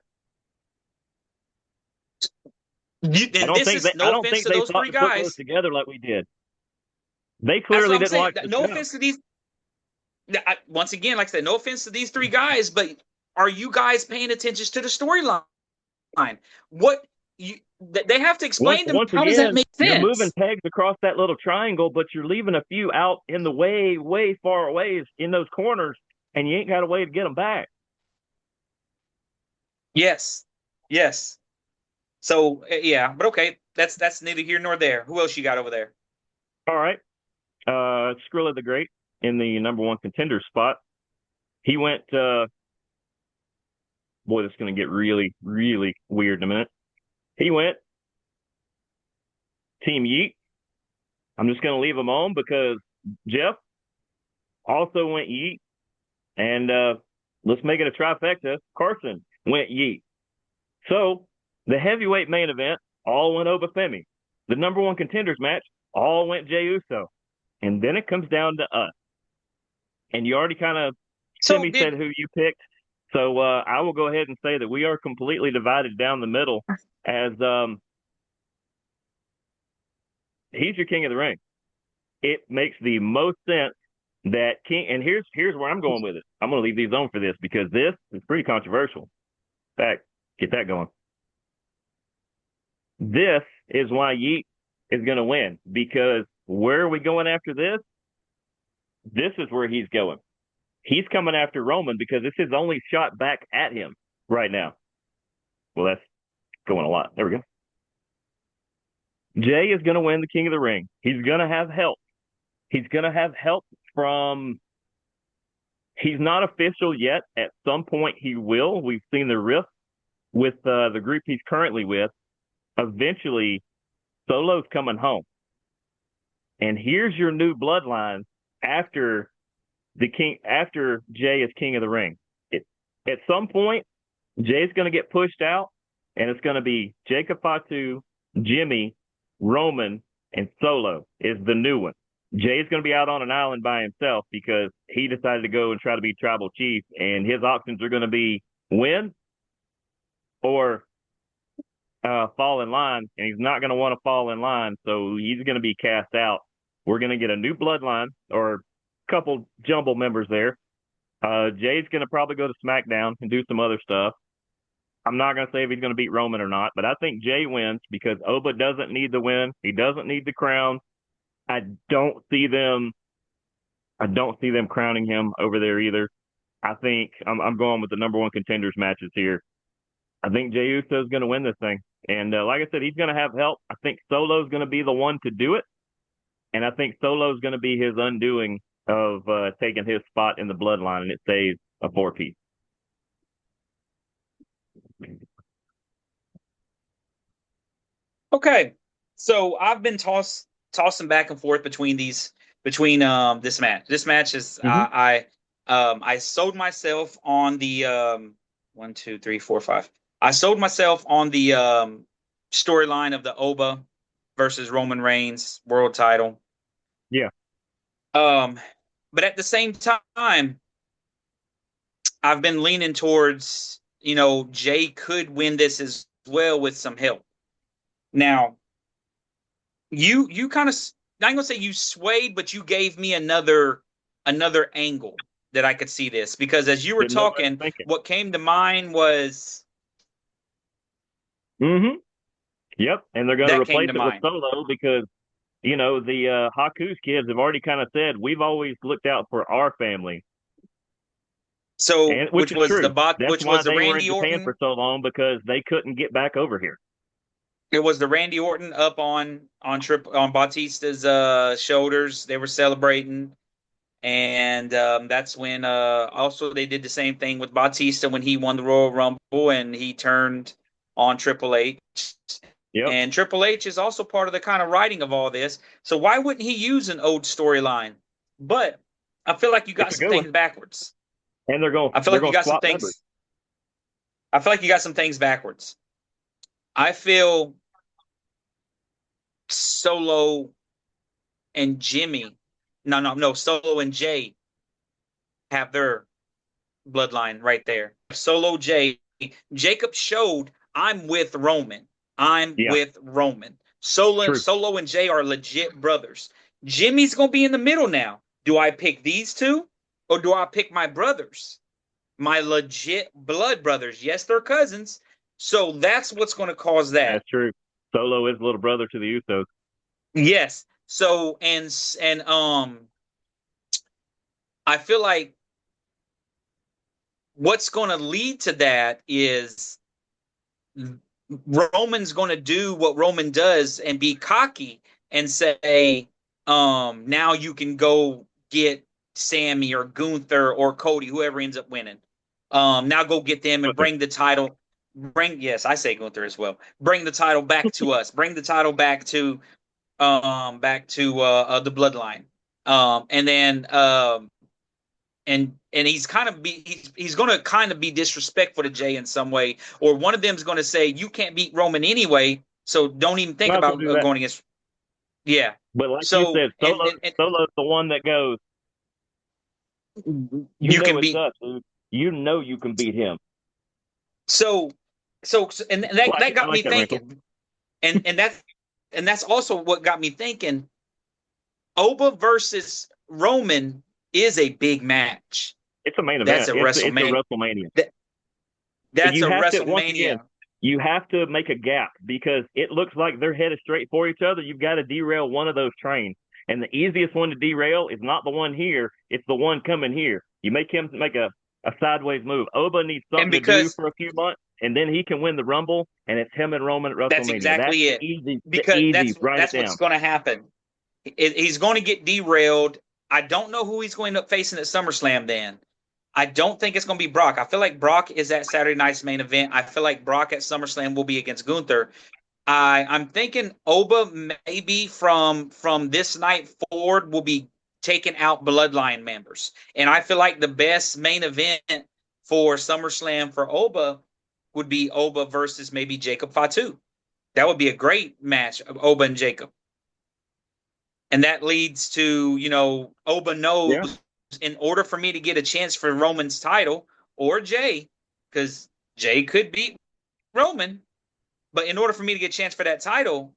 S1: I don't think they thought to put those together like we did. They clearly didn't watch the show.
S2: Offense to these. Once again, like I said, no offense to these three guys, but are you guys paying attention to the storyline? They have to explain to me, how does that make sense?
S1: You're moving pegs across that little triangle, but you're leaving a few out in the way, way far away in those corners, and you ain't got a way to get them back.
S2: Yes. So yeah, but okay, that's neither here nor there. Who else you got over there?
S1: All right, Skrilla the Great in the number one contender spot. He went. Boy, this is going to get really, really weird in a minute. He went Team Yeet. I'm just going to leave him on because Jeff also went Yeet. And let's make it a trifecta. Carson went Yeet. So the heavyweight main event all went Oba Femi. The number one contenders match all went Jey Uso. And then it comes down to us. And you already kind of said who you picked. So I will go ahead and say that we are completely divided down the middle as he's your King of the Ring. It makes the most sense that King, and here's where I'm going with it. I'm going to leave these on for this because this is pretty controversial. In fact, get that going. This is why Yeet is going to win, because where are we going after this? This is where he's going. He's coming after Roman because it's his only shot back at him right now. Well, that's going a lot. There we go. Jay is going to win the King of the Ring. He's going to have help. He's going to have help from – he's not official yet. At some point he will. We've seen the rift with the group he's currently with. Eventually, Solo's coming home. And here's your new bloodline after Jay is King of the Ring. At some point, Jay's going to get pushed out, and it's going to be Jacob Fatu, Jimmy, Roman, and Solo is the new one. Jay's going to be out on an island by himself because he decided to go and try to be tribal chief, and his options are going to be win or fall in line, and he's not going to want to fall in line, so he's going to be cast out. We're going to get a new bloodline or a couple jumble members there. Jay's going to probably go to SmackDown and do some other stuff. I'm not going to say if he's going to beat Roman or not, but I think Jay wins because Oba doesn't need the win. He doesn't need the crown. I don't see them crowning him over there either. I think I'm going with the number one contenders matches here. I think Jey Uso is going to win this thing. And like I said, he's going to have help. I think Solo's going to be the one to do it. And I think Solo's going to be his undoing of taking his spot in the bloodline, and it stays a four-piece.
S2: Okay. So I've been tossed tossing back and forth between this match. This match is
S1: Hmm.
S2: I sold myself on the one, two, three, four, five. I sold myself on the storyline of the Oba versus Roman Reigns world title.
S1: Yeah.
S2: Um, but at the same time, I've been leaning towards, Jay could win this as well with some help. Now, you kind of, not gonna say you swayed, but you gave me another angle that I could see this, because as you were
S1: Didn't know what I was
S2: talking,
S1: thinking.
S2: what came to mind was
S1: Hmm. Yep. And they're going to
S2: that came
S1: replace
S2: to
S1: it with
S2: mind.
S1: Solo because, the Haku's kids have already kind of said, we've always looked out for our family.
S2: So,
S1: And which is true. That's
S2: which
S1: why
S2: was the
S1: they were in
S2: Randy
S1: Japan for
S2: Orton.
S1: so long because they couldn't get back over here.
S2: It was the Randy Orton up on Bautista's shoulders. They were celebrating. And that's when also they did the same thing with Bautista when he won the Royal Rumble and he turned on Triple H.
S1: Yep.
S2: And Triple H is also part of the kind of writing of all this. So why wouldn't he use an old storyline? But I feel like you
S1: It's
S2: got
S1: a
S2: some
S1: good one.
S2: things backwards.
S1: And they're going
S2: I feel
S1: they're
S2: like you
S1: going to
S2: got some
S1: swap members.
S2: things. I feel like you got some things backwards. I feel Solo and Jimmy, no, Solo and Jay have their bloodline right there. Solo Jay, Jacob showed I'm with Roman. I'm
S1: Yeah,
S2: with Roman. Solo and Jay are legit brothers. Jimmy's gonna be in the middle now. Do I pick these two or do I pick my brothers? My legit blood brothers. Yes, they're cousins. So that's what's going to cause that.
S1: that's true. Solo is little brother to the Usos.
S2: Yes. So and I feel like what's going to lead to that is Roman's going to do what Roman does and be cocky and say, now you can go get Sammy or Gunther or Cody, whoever ends up winning. Now go get them and bring the title. Yes, I say Gunther as well. Bring the title back to us. Bring the title back to the bloodline. And then and he's going to kind of be disrespectful to Jay in some way, or one of them's going to say you can't beat Roman anyway, so don't even think
S1: Might as well
S2: about
S1: do that.
S2: going against. Yeah.
S1: But like you
S2: So
S1: said, Solo's the one that goes,
S2: you can
S1: it's
S2: beat.
S1: us, dude. You can beat him.
S2: So and that
S1: I
S2: got
S1: like
S2: me
S1: that wrinkle.
S2: thinking, and that's also what got me thinking. Oba versus Roman is a big match.
S1: It's a main
S2: That's
S1: event.
S2: a
S1: It's a
S2: WrestleMania.
S1: WrestleMania.
S2: That, that's
S1: You
S2: a
S1: have to once again,
S2: WrestleMania.
S1: you have to make a gap because it looks like they're headed straight for each other. You've got to derail one of those trains. And the easiest one to derail is not the one here, it's the one coming here. You make him make a sideways move. Oba needs
S2: And
S1: something to do
S2: because
S1: for a few months, and then he can win the Rumble, and it's him and Roman at
S2: that's
S1: WrestleMania. That's
S2: exactly
S1: the
S2: it.
S1: easy,
S2: Because
S1: write it
S2: that's what's
S1: down.
S2: going to happen. He's going to get derailed. I don't know who he's going to end up facing at SummerSlam then. I don't think it's going to be Brock. I feel like Brock is at Saturday night's main event. I feel like Brock at SummerSlam will be against Gunther. I'm thinking Oba maybe from this night forward will be taking out Bloodline members. And I feel like the best main event for SummerSlam for Oba would be Oba versus maybe Jacob Fatu. That would be a great match of Oba and Jacob. And that leads to, Oba knows
S1: Yeah.
S2: in order for me to get a chance for Roman's title or Jay, because Jay could beat Roman, but in order for me to get a chance for that title,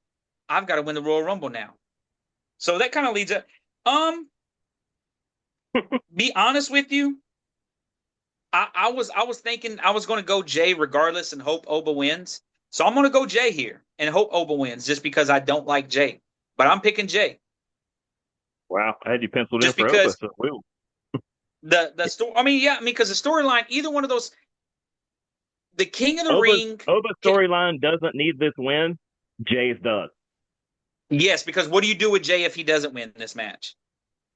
S2: I've got to win the Royal Rumble now. So that kind of leads up. Be honest with you, I was thinking I was going to go Jay regardless and hope Oba wins. So I'm going to go Jay here and hope Oba wins just because I don't like Jay. But I'm picking Jay
S1: Wow. I had you penciled in
S2: just
S1: for Oba,
S2: because
S1: so we'll.
S2: the story. I mean, yeah, because the storyline, either one of those, the King of the Ring.
S1: Oba's storyline doesn't need this win. Jay's does.
S2: Yes, because what do you do with Jay if he doesn't win this match?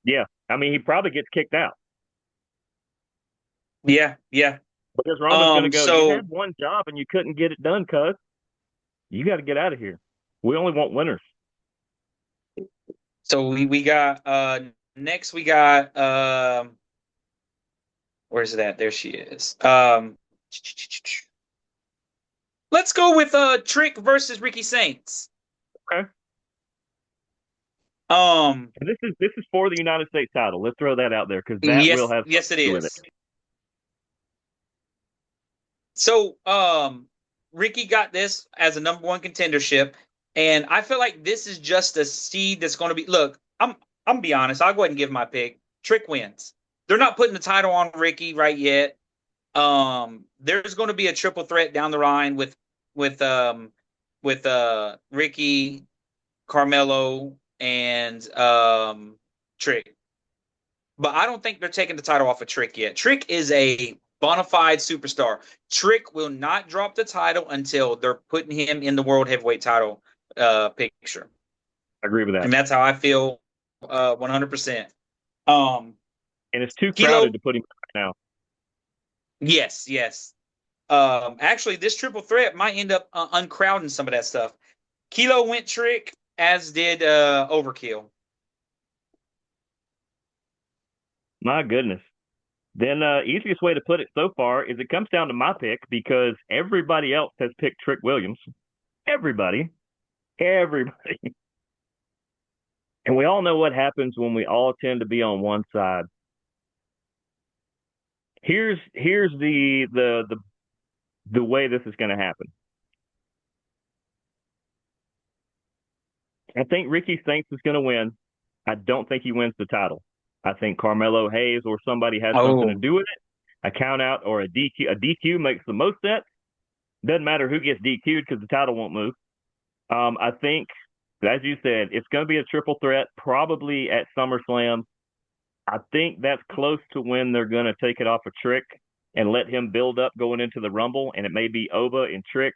S1: Yeah. I mean, he probably gets kicked out
S2: Yeah, yeah.
S1: because Roman's going to go, you
S2: So
S1: had one job and you couldn't get it done, cuz. You got to get out of here. We only want winners.
S2: So we got next we got where's that? There she is. Let's go with Trick versus Ricky Saints.
S1: Okay.
S2: Um
S1: And this is for the United States title. Let's throw that out there because that will
S2: yes,
S1: have
S2: yes
S1: something
S2: it
S1: to do with it.
S2: is. So Ricky got this as a number one contendership, and I feel like this is just a seed that's going to be. Look, I'm be honest. I'll go ahead and give my pick. Trick wins. They're not putting the title on Ricky right yet. There's going to be a triple threat down the line with um with Ricky, Carmelo, and Trick. But I don't think they're taking the title off of Trick yet. Trick is a bona fide superstar. Trick will not drop the title until they're putting him in the world heavyweight title picture.
S1: I agree with that.
S2: And that's how I feel 100%. Um,
S1: And it's too crowded
S2: Kilo,
S1: to put him right now.
S2: yes, yes. Actually, this triple threat might end up uncrowding some of that stuff. Kilo went Trick, as did Overkill.
S1: My goodness. Then easiest way to put it so far is it comes down to my pick because everybody else has picked Trick Williams. Everybody. Everybody. And we all know what happens when we all tend to be on one side. Here's the way this is going to happen. I think Ricky Saints is going to win. I don't think he wins the title. I think Carmelo Hayes or somebody has something to
S2: Oh,
S1: do with it. A count out or a DQ. A DQ makes the most sense. Doesn't matter who gets DQ'd because the title won't move. I think, as you said, it's going to be a triple threat, probably at SummerSlam. I think that's close to when they're going to take it off a Trick and let him build up going into the Rumble, and it may be Oba and Trick.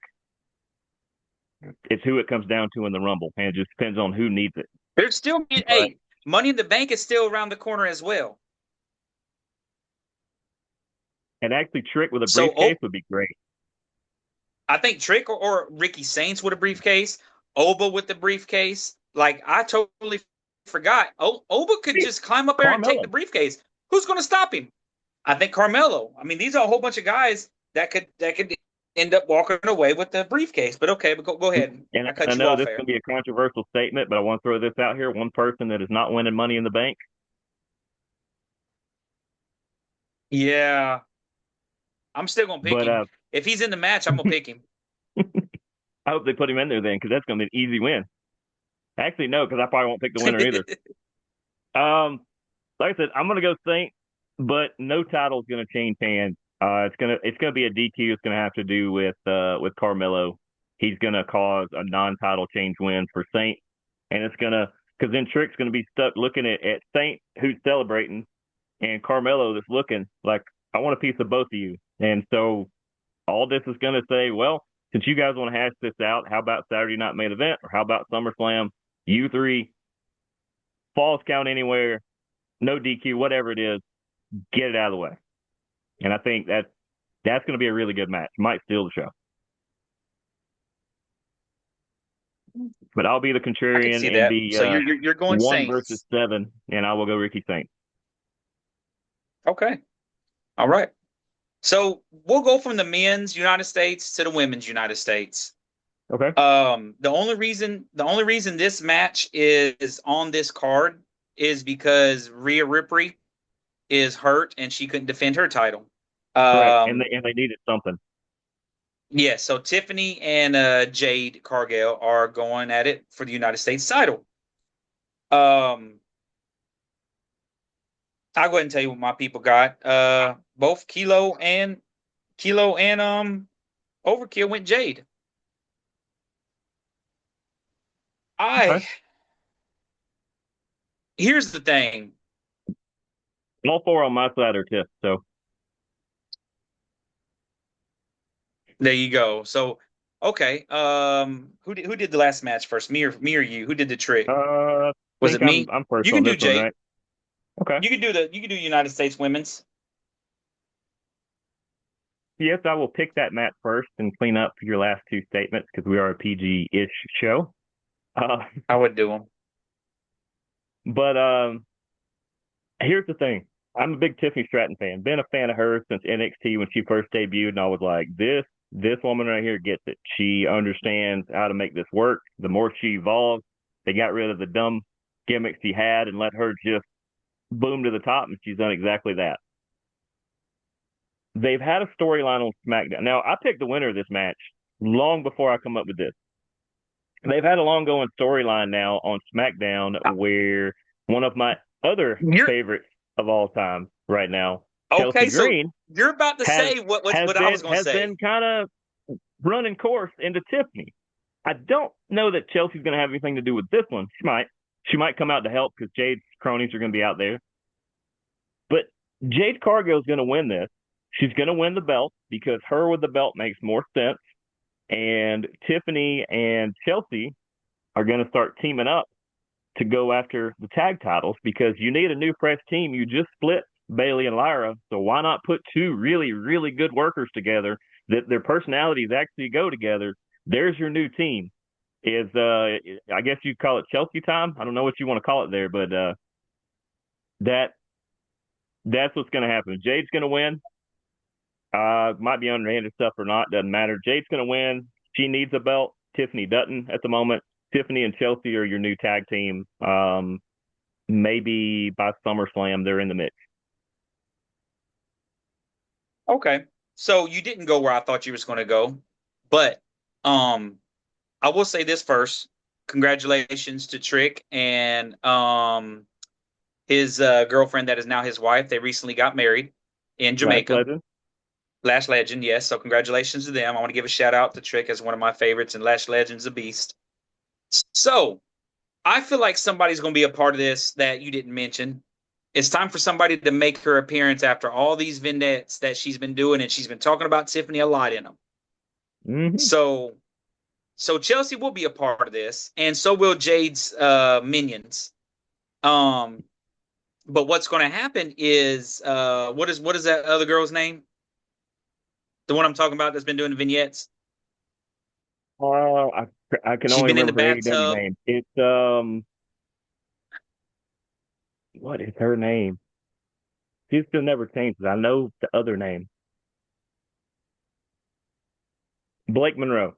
S1: It's who it comes down to in the Rumble, and it just depends on who needs it.
S2: there's still
S1: But
S2: hey, Money in the Bank is still around the corner as well.
S1: and actually, Trick with a
S2: So
S1: briefcase would be great.
S2: I think Trick or Ricky Saints with a briefcase, Oba with the briefcase. Like I totally forgot. Oba could just climb up there and take the
S1: Carmelo.
S2: briefcase. Who's going to stop him? I think Carmelo. I mean, these are a whole bunch of guys that could end up walking away with the briefcase. But okay, but go ahead.
S1: And
S2: I
S1: I
S2: cut you
S1: know
S2: off
S1: this is
S2: there.
S1: going to be a controversial statement, but I want to throw this out here. One person that is not winning Money in the Bank,
S2: Yeah, I'm still gonna pick
S1: but
S2: him. If he's in the match, I'm gonna pick him.
S1: I hope they put him in there then because that's going to be an easy win. Actually, no, because I probably won't pick the winner either. Like I said, I'm going to go Saint, but no title is going to change hands. It's gonna be a DQ. It's going to have to do with Carmelo. He's going to cause a non-title change win for Saint, and it's gonna because then Trick's going to be stuck looking at Saint who's celebrating and Carmelo that's looking like I want a piece of both of you. And so all this is going to say, well, since you guys want to hash this out, how about Saturday Night Main Event or how about SummerSlam? You three, falls count anywhere, no DQ, whatever it is, get it out of the way. And I think that's going to be a really good match. Might steal the show. But I'll be the
S2: I can
S1: contrarian
S2: see
S1: in
S2: that.
S1: the
S2: So you're going
S1: 1 versus 7, and I will go Ricky Saints.
S2: Okay. All right. So we'll go from the men's United States to the women's United States.
S1: Okay.
S2: The only reason this match is on this card is because Rhea Ripley is hurt and she couldn't defend her title.
S1: Correct. And
S2: Um,
S1: they needed something.
S2: yeah, so Tiffany and Jade Cargill are going at it for the United States title. Um, I'll go ahead and tell you what my people got. Both Kilo and Overkill went Jade.
S1: Okay.
S2: I Here's the thing.
S1: All four on my side are tips. So
S2: There you go. So okay, who did the last match first? Me or you? Who did the trick?
S1: I
S2: Was
S1: think
S2: it
S1: I'm
S2: me?
S1: I'm first
S2: You
S1: on
S2: can do
S1: this one,
S2: Jade.
S1: right? Okay.
S2: You can do United States women's.
S1: Yes, I will pick that match first and clean up your last two statements because we are a PG-ish show. Uh,
S2: I would do them.
S1: But here's the thing. I'm a big Tiffany Stratton fan. Been a fan of hers since NXT when she first debuted, and I was like, this woman right here gets it. She understands how to make this work. The more she evolves, they got rid of the dumb gimmicks she had and let her just boom to the top, and she's done exactly that. They've had a storyline on SmackDown. Now, I picked the winner of this match long before I come up with this. They've had a long going storyline now on SmackDown where one of my other
S2: You're
S1: favorites of all time right now, Chelsea
S2: okay. So
S1: Green,
S2: you're about to
S1: has
S2: say what I was going to
S1: has
S2: say.
S1: been kind of running course into Tiffany. I don't know that Chelsea's going to have anything to do with this one. She might come out to help because Jade's cronies are going to be out there. But Jade Cargill is going to win this. She's going to win the belt because her with the belt makes more sense. And Tiffany and Chelsea are going to start teaming up to go after the tag titles because you need a new fresh team. You just split Bailey and Lyra, so why not put two really, really good workers together that their personalities actually go together? There's your new team. Is I guess you call it Chelsea time. I don't know what you want to call it there, but that that's what's going to happen. Jade's going to win. Might be underhanded stuff or not, doesn't matter. Jade's going to win. She needs a belt. Tiffany doesn't at the moment. Tiffany and Chelsea are your new tag team. Maybe by SummerSlam they're in the mix.
S2: Okay. So you didn't go where I thought you was going to go, but um, I will say this first. Congratulations to Trick and his girlfriend that is now his wife. They recently got married in
S1: Last
S2: Jamaica.
S1: Legend.
S2: Lash Legend, yes. So congratulations to them. I want to give a shout out to Trick as one of my favorites, and Lash Legend's a beast. So I feel like somebody's going to be a part of this that you didn't mention. It's time for somebody to make her appearance after all these vignettes that she's been doing, and she's been talking about Tiffany a lot in them.
S1: Mm-hmm.
S2: So Chelsea will be a part of this, and so will Jade's minions. Um, but what's going to happen is what is that other girl's name? The one I'm talking about that's been doing the vignettes.
S1: Oh, I can
S2: She's
S1: only
S2: been in the
S1: remember AEW
S2: bathtub.
S1: names. It's what is her name? She still never changes. I know the other name. Blake Monroe.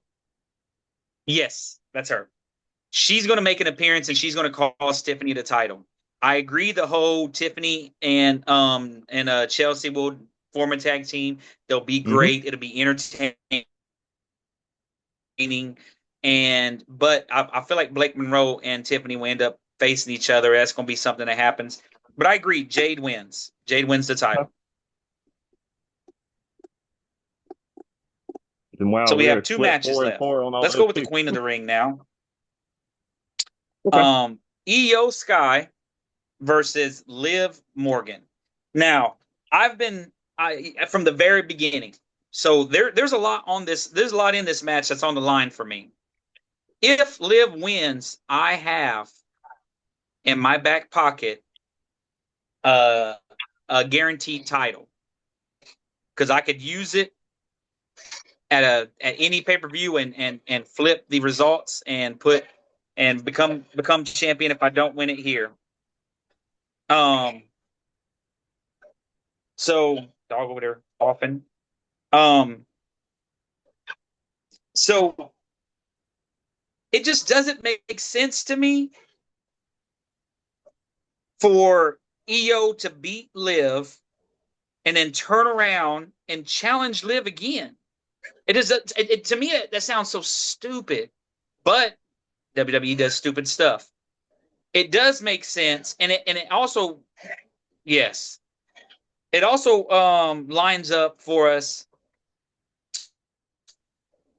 S2: Yes, that's her. She's going to make an appearance and she's going to cost Tiffany the title. I agree. The whole Tiffany and Chelsea will form a tag team. They'll be
S1: Mm-hmm.
S2: great. It'll be entertaining. But I feel like Blake Monroe and Tiffany will end up facing each other. That's going to be something that happens. But I agree. Jade wins. Jade wins the title.
S1: And wow,
S2: So we
S1: we
S2: have
S1: are
S2: two
S1: split
S2: matches
S1: four and
S2: left.
S1: four on all
S2: Let's
S1: those
S2: go with the
S1: too.
S2: Queen of the Ring now.
S1: Okay.
S2: Io Sky versus Liv Morgan. Now, I've been from the very beginning. So there's a lot on this. There's a lot in this match that's on the line for me. If Liv wins, I have in my back pocket uh, a guaranteed title because I could use it at any pay per view and flip the results and put and become champion if I don't win it here. Um, so dog over there often. Um, so it just doesn't make sense to me for EO to beat Liv and then turn around and challenge Liv again. It is to me that sounds so stupid, but WWE does stupid stuff. It does make sense, and it also yes, it also lines up for us.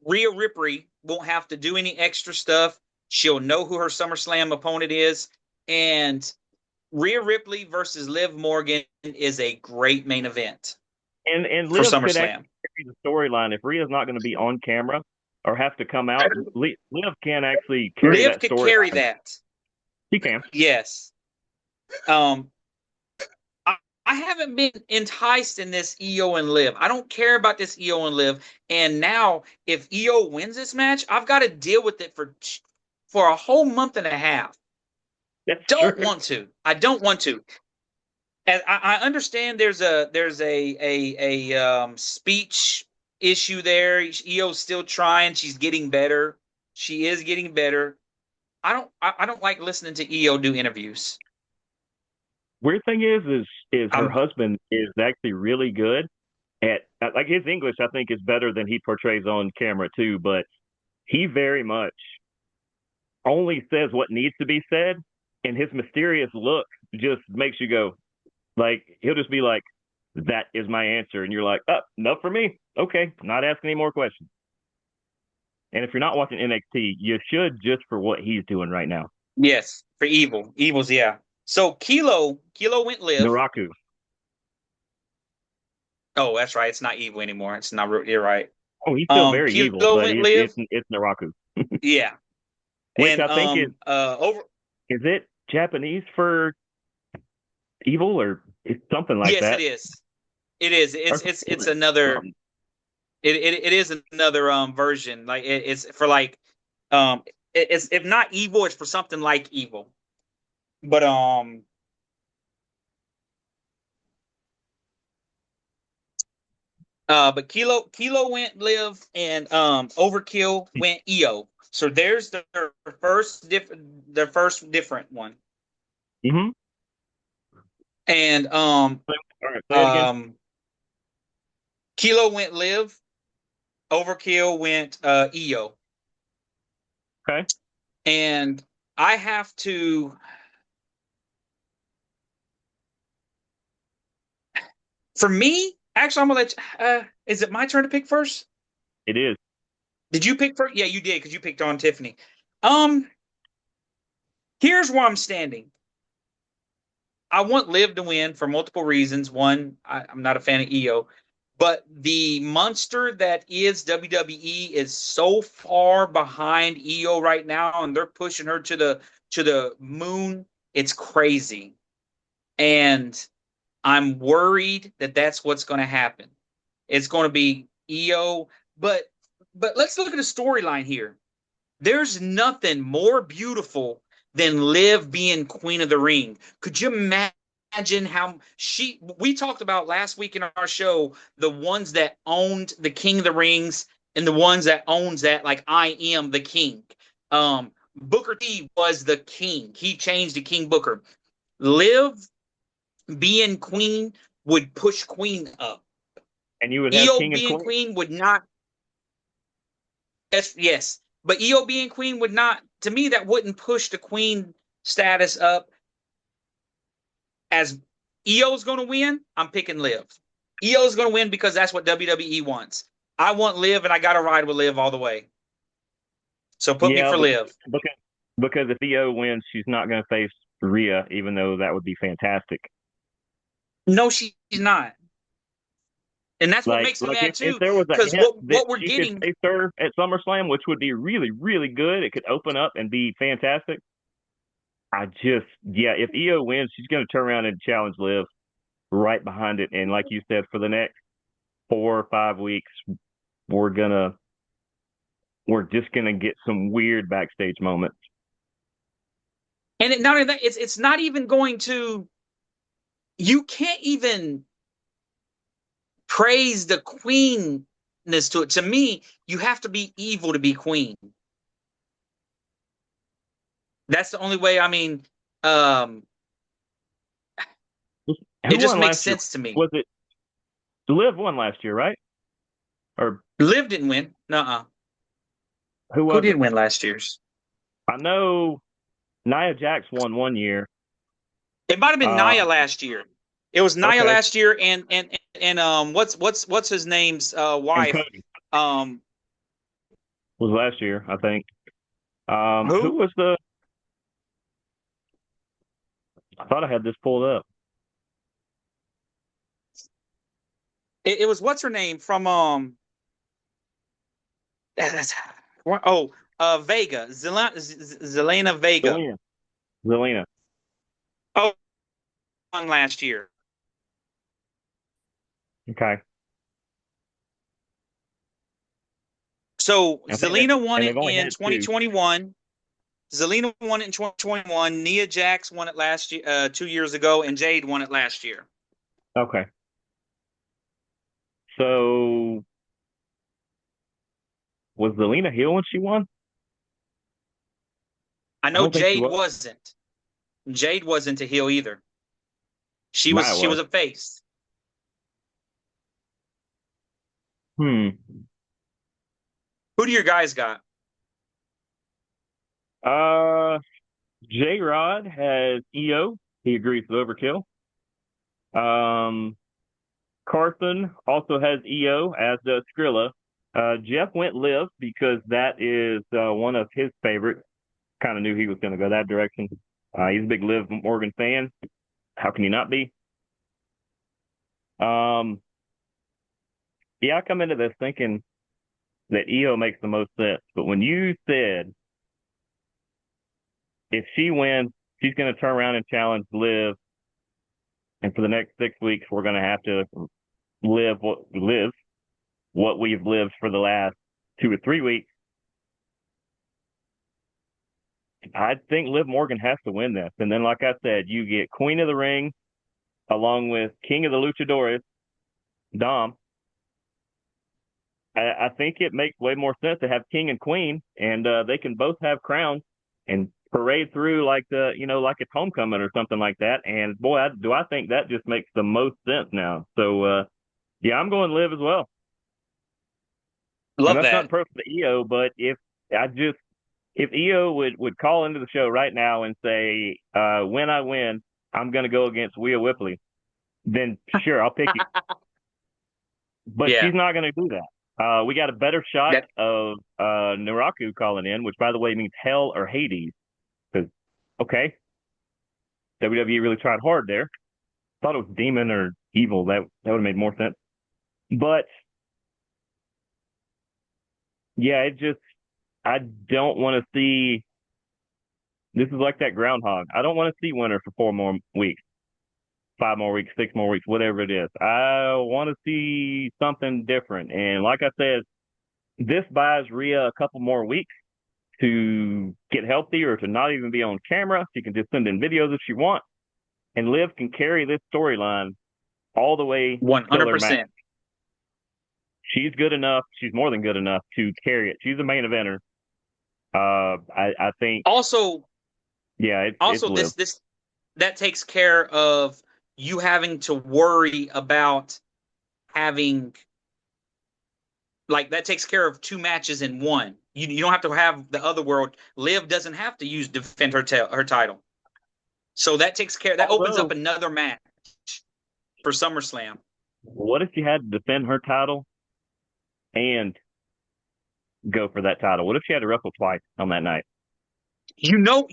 S2: Rhea Ripley won't have to do any extra stuff. She'll know who her SummerSlam opponent is, and Rhea Ripley versus Liv Morgan is a great main event
S1: And
S2: for
S1: Liv could
S2: SummerSlam.
S1: actually carry the storyline if Rhea's not going to be on camera or have to come out. Liv can actually carry
S2: Liv
S1: that
S2: could carry
S1: storyline.
S2: that.
S1: She can.
S2: Yes. Um, I haven't been enticed in this EO and Liv. I don't care about this EO and Liv. And now, if EO wins this match, I've got to deal with it for a whole month and a half.
S1: That's
S2: Don't
S1: true.
S2: want to. I don't want to. And I understand there's a speech issue there. Io's still trying. She's getting better. She is getting better. I don't like listening to Io do interviews.
S1: Weird thing is her
S2: I'm
S1: husband is actually really good at like his English. I think is better than he portrays on camera too. But he very much only says what needs to be said, and his mysterious look just makes you go like he'll just be like, "That is my answer," and you're like, "Oh, enough for me. Okay, not asking any more questions." And if you're not watching NXT, you should just for what he's doing right now.
S2: Yes, for Evil. Evil's yeah. So Kilo went live.
S1: Naraku.
S2: Oh, that's right. It's not Evil anymore. It's not. You're right.
S1: Oh, he's still very evil,
S2: Kilo
S1: but
S2: went live.
S1: it's Naraku,
S2: Yeah,
S1: which
S2: and
S1: I think
S2: over.
S1: is it Japanese for evil or it's something like
S2: Yes, it
S1: that.
S2: is. It is.
S1: Or
S2: It's another. It is another version. Like it's for like it's if not evil, it's for something like evil. But but Kilo went live and Overkill went EO. So there's their first different one.
S1: Mm-hmm.
S2: And
S1: All right, say it again.
S2: um Kilo went live, Overkill went EO.
S1: Okay.
S2: And I have to for me, actually I'm gonna let you, is it my turn to pick first?
S1: It is.
S2: Did you pick first? Yeah, you did because you picked on Tiffany. Um, Here's where I'm standing. I want Liv to win for multiple reasons. One, I'm not a fan of EO, but the monster that is WWE is so far behind EO right now, and they're pushing her to the moon. It's crazy, and I'm worried that that's what's going to happen. It's going to be EO, but let's look at the storyline here. There's nothing more beautiful than Liv being Queen of the Ring. Could you imagine how we talked about last week in our show, the ones that owned the King of the Rings and the ones that owns that, like I am the king. Booker T was the king. He changed to King Booker. Liv being queen would push queen up.
S1: And you would have
S2: EO
S1: king and
S2: being
S1: queen.
S2: queen would not. Yes, but EO being queen would not. To me, that wouldn't push the queen status up. As EO's going to win, I'm picking Liv. EO's going to win because that's what WWE wants. I want Liv, and I got to ride with Liv all the way. So put me
S1: Yeah,
S2: for
S1: but
S2: Liv.
S1: because if EO wins, she's not going to face Rhea, even though that would be fantastic.
S2: No, she's not, and that's what makes me
S1: Like
S2: mad
S1: if
S2: too.
S1: there was a
S2: Because
S1: hint that
S2: what we're
S1: she could
S2: getting,
S1: face her at SummerSlam, which would be really really good, it could open up and be fantastic. Yeah, if EO wins, she's going to turn around and challenge Liv right behind it. And like you said, for the next 4 or 5 weeks, we're gonna we're just gonna get some weird backstage moments.
S2: and not only that, it's not even going to. You can't even praise the queenness to it. To me, you have to be evil to be queen. That's the only way. I mean, um,
S1: Who
S2: it just
S1: won
S2: makes
S1: last year?
S2: sense to me.
S1: Was it Liv won last year, right? Or
S2: Liv didn't win. Nuh-uh.
S1: who
S2: Who
S1: was
S2: did
S1: it?
S2: win last year's?
S1: I know Nia Jax won one year.
S2: It might have been
S1: Uh,
S2: Nia last year. It was Nia
S1: okay,
S2: last year, and what's his name's
S1: and
S2: wife?
S1: Cody
S2: Um,
S1: was last year, I think. Who
S2: who?
S1: was the? I thought I had this pulled up.
S2: It was what's her name from that's Vega Zelena Vega.
S1: Zelina. Zelina.
S2: Oh, won last year.
S1: Okay,
S2: So
S1: I think that,
S2: Zelina won
S1: and
S2: it
S1: they've only
S2: in
S1: had two.
S2: 2021. Zelina won it in 2021. Nia Jax won it last year, 2 years ago, and Jade won it last year.
S1: Okay. So was Zelina heel when she won?
S2: I
S1: I
S2: know
S1: don't think she
S2: Jade
S1: was.
S2: wasn't. Jade wasn't a heel either. She was
S1: Nia
S2: she
S1: was.
S2: was a face.
S1: Hmm.
S2: Who do your guys got?
S1: Uh, J Rod has EO. He agrees with Overkill. Um, Carson also has EO, as does Skrilla. Jeff went Liv because that is one of his favorites. Kind of knew he was going to go that direction. He's a big Liv Morgan fan. How can you not be? Um, yeah, I come into this thinking that EO makes the most sense. But when you said if she wins, she's going to turn around and challenge Liv, and for the next 6 weeks, we're going to have to live what we've lived for the last 2 or 3 weeks. I think Liv Morgan has to win this. And then, like I said, you get Queen of the Ring along with King of the Luchadores, Dom. I think it makes way more sense to have King and Queen, and they can both have crowns and parade through like like it's homecoming or something like that. And boy, do I think that just makes the most sense now. So yeah, I'm going Liv as well. And
S2: Love
S1: that's not
S2: that.
S1: perfect for EO, but if EO would call into the show right now and say, when I win, I'm going to go against Rhea Ripley, then sure, I'll pick it. But
S2: Yeah.
S1: she's not going to do that. We got a better shot
S2: That
S1: of Naraku calling in, which, by the way, means hell or Hades. Because, okay, WWE really tried hard there. Thought it was demon or evil. That would have made more sense. But, yeah, I don't want to see. This is like that groundhog. I don't want to see winter for 4 more weeks. 5 more weeks, 6 more weeks, whatever it is. I want to see something different. And like I said, this buys Rhea a couple more weeks to get healthy or to not even be on camera. She can just send in videos if she wants. And Liv can carry this storyline all the way till their match.
S2: 100%.
S1: She's good enough. She's more than good enough to carry it. She's a main eventer. I think,
S2: Also,
S1: yeah, it's
S2: also
S1: Liv.
S2: this that takes care of you having to worry about having like that takes care of two matches in one. You don't have to have the other world. Liv doesn't have to use defend her title. So that takes care that opens up
S1: Although,
S2: another match for SummerSlam.
S1: what if she had to defend her title and go for that title? What if she had to wrestle twice on that night?
S2: You know,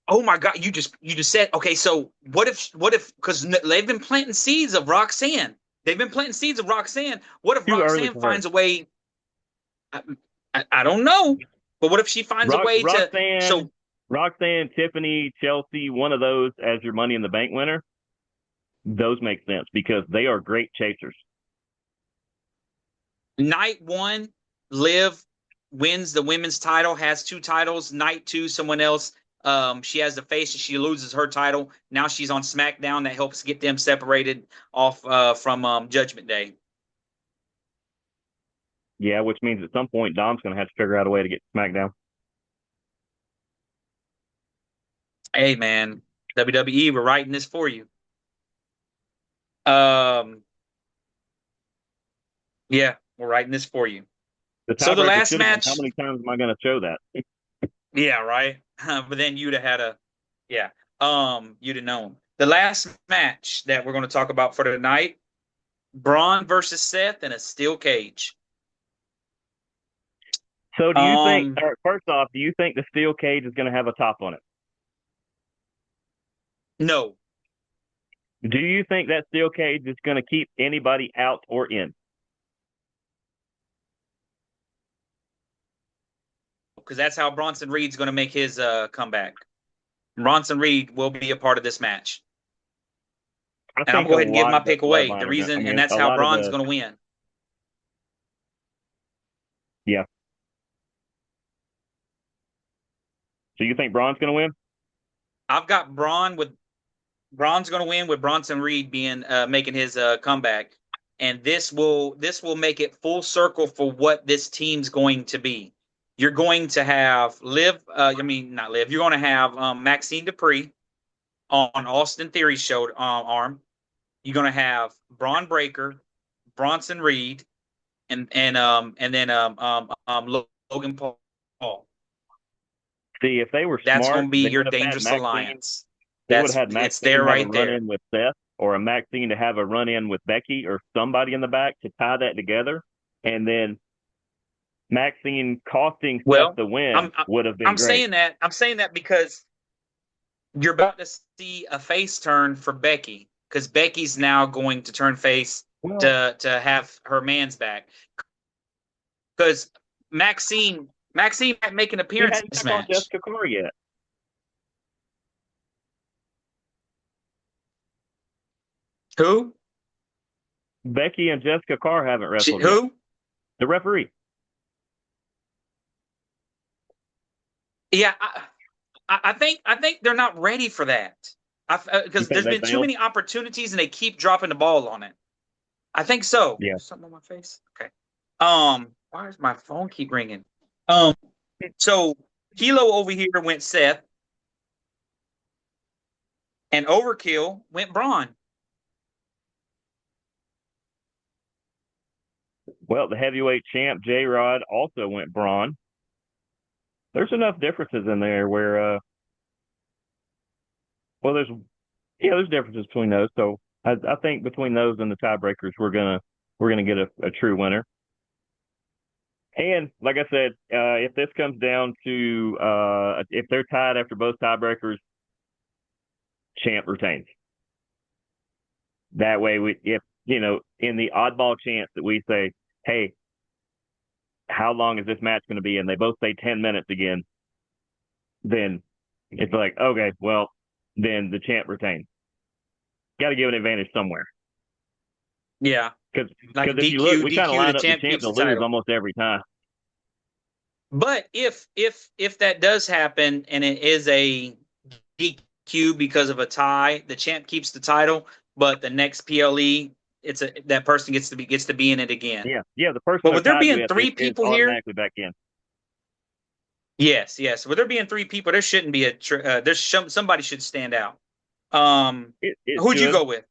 S2: oh my God, you just said okay. So what if because they've been planting seeds of Roxanne. They've been planting seeds of Roxanne. What if
S1: Too early
S2: Roxanne
S1: for her.
S2: finds a way? I, I don't know, but what if she finds a way to?
S1: Roxanne,
S2: So
S1: Roxanne, Tiffany, Chelsea, one of those as your Money in the Bank winner. Those make sense because they are great chasers.
S2: night one, Liv wins the women's title, has two titles. Night two, someone else. She has the face and she loses her title. Now she's on SmackDown. That helps get them separated off from Judgment Day.
S1: Yeah, which means at some point Dom's going to have to figure out a way to get SmackDown.
S2: Hey man, WWE, we're writing this for you. Um, yeah, we're writing this for you.
S1: The
S2: So the
S1: tiebreaker
S2: last
S1: should have been how
S2: match,
S1: many times am I going to show that?
S2: yeah, right. But then you'd have had a, yeah, you'd have known. The last match that we're going to talk about for tonight, Braun versus Seth in a steel cage.
S1: So do you think,
S2: Um,
S1: first off, do you think the steel cage is going to have a top on it?
S2: no,
S1: Do you think that steel cage is going to keep anybody out or in?
S2: because that's how Bronson Reed's going to make his comeback. Bronson Reed will be a part of this match.
S1: I
S2: And I'm
S1: think
S2: going to
S1: a
S2: go ahead and give
S1: lot
S2: my
S1: of the
S2: pick away.
S1: bloodline
S2: The
S1: are going to,
S2: reason, and that's
S1: a
S2: how
S1: lot of
S2: Braun's
S1: the,
S2: going to win.
S1: yeah. So you think Braun's going to win?
S2: I've got Braun's going to win with Bronson Reed being making his comeback, and this will make it full circle for what this team's going to be. You're going to have Liv, I mean not Liv. You're going to have Maxine Dupree on Austin Theory's show arm. You're going to have Braun Breaker, Bronson Reed, and then Logan Paul.
S1: See, if they were
S2: That's
S1: smart,
S2: going to be
S1: they
S2: your
S1: would have had
S2: dangerous
S1: Maxine.
S2: alliance.
S1: They would have had
S2: It's
S1: Maxine
S2: there
S1: have a
S2: right
S1: run
S2: there.
S1: in with Seth, or a Maxine to have a run in with Becky or somebody in the back to tie that together, and then Maxine costing Seth
S2: Well,
S1: the win
S2: I'm
S1: would have been
S2: I'm
S1: great.
S2: saying that because you're about to see a face turn for Becky because Becky's now going to turn face
S1: Well,
S2: to have her man's back because Maxine might make an
S1: he
S2: appearance in
S1: hadn't
S2: this
S1: took on
S2: match.
S1: Jessica Carr yet.
S2: Who?
S1: Becky and Jessica Carr haven't wrestled yet.
S2: Who?
S1: The referee.
S2: Yeah, I think they're not ready for that.
S1: You
S2: Because
S1: think
S2: there's
S1: they
S2: been too
S1: failed?
S2: many opportunities and they keep dropping the ball on it. I think so.
S1: Yeah.
S2: Something on my face. Okay. Why does my phone keep ringing? So Kilo over here went Seth, and Overkill went Braun.
S1: Well, the heavyweight champ J Rod also went Braun. There's enough differences in there where, well, there's differences between those. So I think between those and the tiebreakers, we're gonna get a true winner. And like I said, if this comes down to if they're tied after both tiebreakers, champ retains. That way, if in the oddball chance that we say, hey, how long is this match going to be, and they both say 10 minutes again, then it's like, okay, well, then the champ retains. Got to give an advantage somewhere.
S2: Yeah,
S1: Because
S2: like
S1: if you look,
S2: DQ,
S1: we kind of
S2: DQ, the
S1: line up the
S2: champ
S1: champ
S2: keeps
S1: to
S2: the
S1: lose
S2: title.
S1: almost every time.
S2: But if that does happen and it is a DQ because of a tie, the champ keeps the title, but the next PLE, that person gets to be in it again.
S1: Yeah. The person
S2: But
S1: they're
S2: with there
S1: tied
S2: being
S1: with
S2: three
S1: is
S2: people here,
S1: automatically back in.
S2: yes. With there being three people, there shouldn't be somebody should stand out.
S1: It
S2: Who'd you
S1: should.
S2: go with?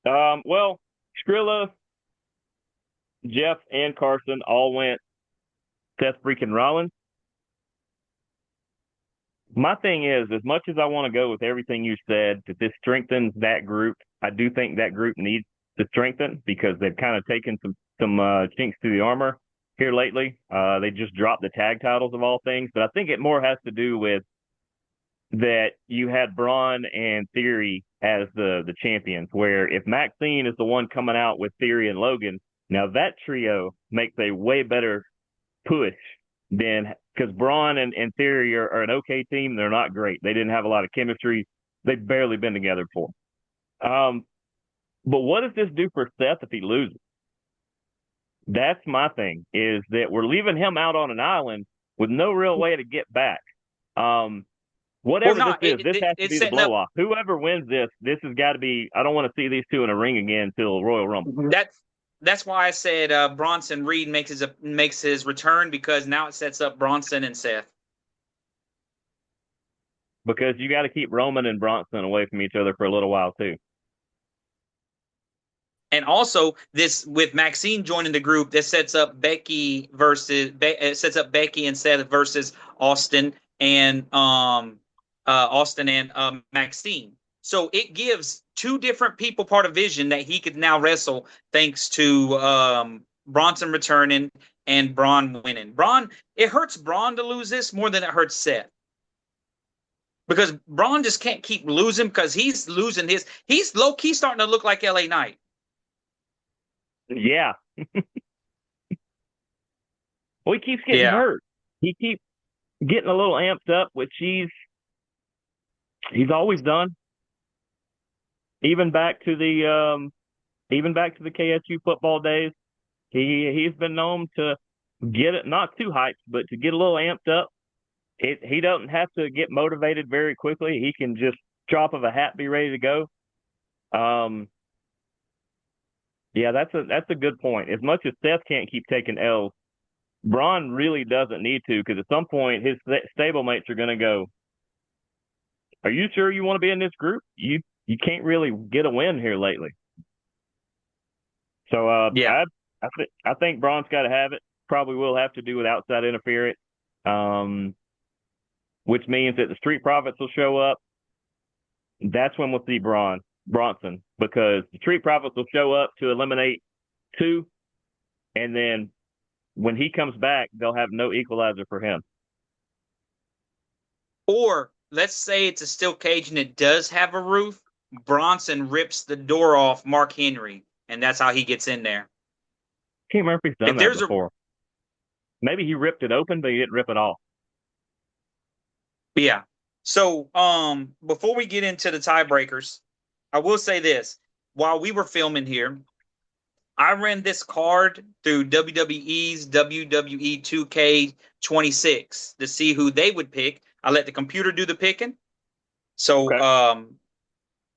S1: Well, Skrilla, Jeff, and Carson all went Seth freaking Rollins. My thing is, as much as I want to go with everything you said, that this strengthens that group, I do think that group needs to strengthen because they've kind of taken some chinks through the armor here lately. They just dropped the tag titles of all things, but I think it more has to do with that you had Braun and Theory as the champions, where if Maxine is the one coming out with Theory and Logan, now that trio makes a way better push than because Braun and Theory are an okay team. They're not great. They didn't have a lot of chemistry. They've barely been together before. But what does this do for Seth if he loses? That's my thing, is that we're leaving him out on an island with no real way to get back. Whatever
S2: Well, no,
S1: this has to
S2: it's
S1: be the
S2: setting
S1: blow
S2: up.
S1: off. Whoever wins this has got to be. I don't want to see these two in a ring again until Royal Rumble.
S2: That's why I said Bronson Reed makes his return because now it sets up Bronson and Seth.
S1: Because you got to keep Roman and Bronson away from each other for a little while too.
S2: And also, this with Maxine joining the group, this sets up Becky and Seth versus Austin and Maxine. So it gives two different people part of Vision that he could now wrestle thanks to Bronson returning and Braun winning. It hurts Braun to lose this more than it hurts Seth. Because Braun just can't keep losing because he's losing his. He's low key starting to look like LA Knight.
S1: Yeah. Well, he keeps getting hurt. He keeps getting a little amped up, which he's always done. Even back to the KSU football days, he's been known to get it not too hyped, but to get a little amped up. he doesn't have to get motivated very quickly. He can just drop of a hat, be ready to go. Um, yeah, that's a good point. As much as Seth can't keep taking L's, Braun really doesn't need to, because at some point his stablemates are going to go, "Are you sure you want to be in this group? You can't really get a win here lately." So
S2: Yeah.
S1: I think Braun's got to have it. Probably will have to do with outside interference, um, which means that the Street Profits will show up. That's when we'll see Bronson, because the Street Profits will show up to eliminate two, and then when he comes back, they'll have no equalizer for him.
S2: Or let's say it's a steel cage and it does have a roof. Bronson rips the door off Mark Henry, and that's how he gets in there.
S1: Can't remember if he's done
S2: If
S1: that
S2: there's a
S1: before. Maybe he ripped it open, but he didn't rip it off.
S2: Yeah. So, before we get into the tiebreakers, I will say this. While we were filming here, I ran this card through WWE's WWE 2K26 to see who they would pick. I let the computer do the picking. So,
S1: Okay.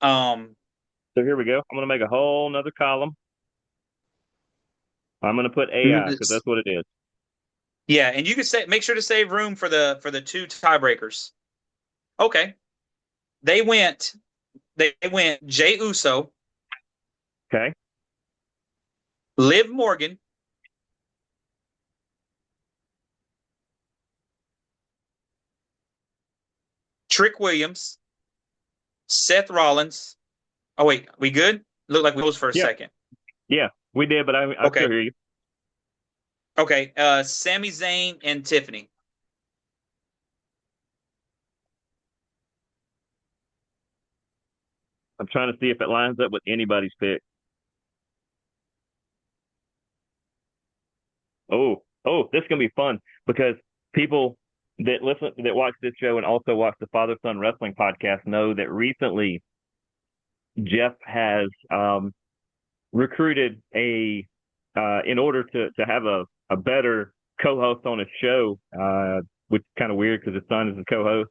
S1: So here we go. I'm going to make a whole nother column. I'm going to put AI because that's what it is.
S2: yeah, and you can make sure to save room for the two tiebreakers. Okay. They went Jey Uso,
S1: Okay.
S2: Liv Morgan, Trick Williams, Seth Rollins. Oh wait, we good? Looked like we was for a
S1: Yeah.
S2: second.
S1: Yeah, we did, but I
S2: Okay.
S1: still hear you.
S2: Okay. Sami Zayn and Tiffany.
S1: I'm trying to see if it lines up with anybody's pick. This is gonna be fun because people that watch this show and also watch the Father Son Wrestling podcast know that recently Jeff has recruited in order to have a better co-host on his show, which is kind of weird because his son is a co-host.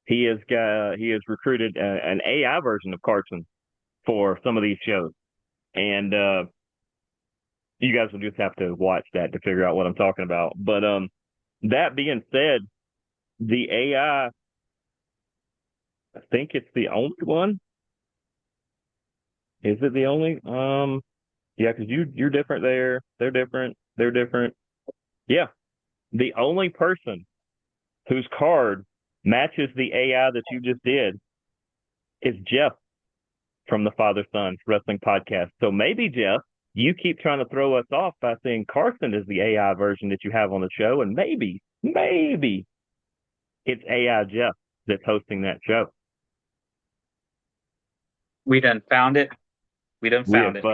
S1: He has recruited an AI version of Carson for some of these shows, and you guys will just have to watch that to figure out what I'm talking about. But that being said, the AI, I think it's the only one. Is it the only? Yeah, because you're different there. They're different. They're different. Yeah, the only person whose card matches the AI that you just did is Jeff from the Father Son Wrestling Podcast. So maybe, Jeff, you keep trying to throw us off by saying Carson is the AI version that you have on the show, and maybe it's AI Jeff that's hosting that show.
S2: We done found it. We done found it.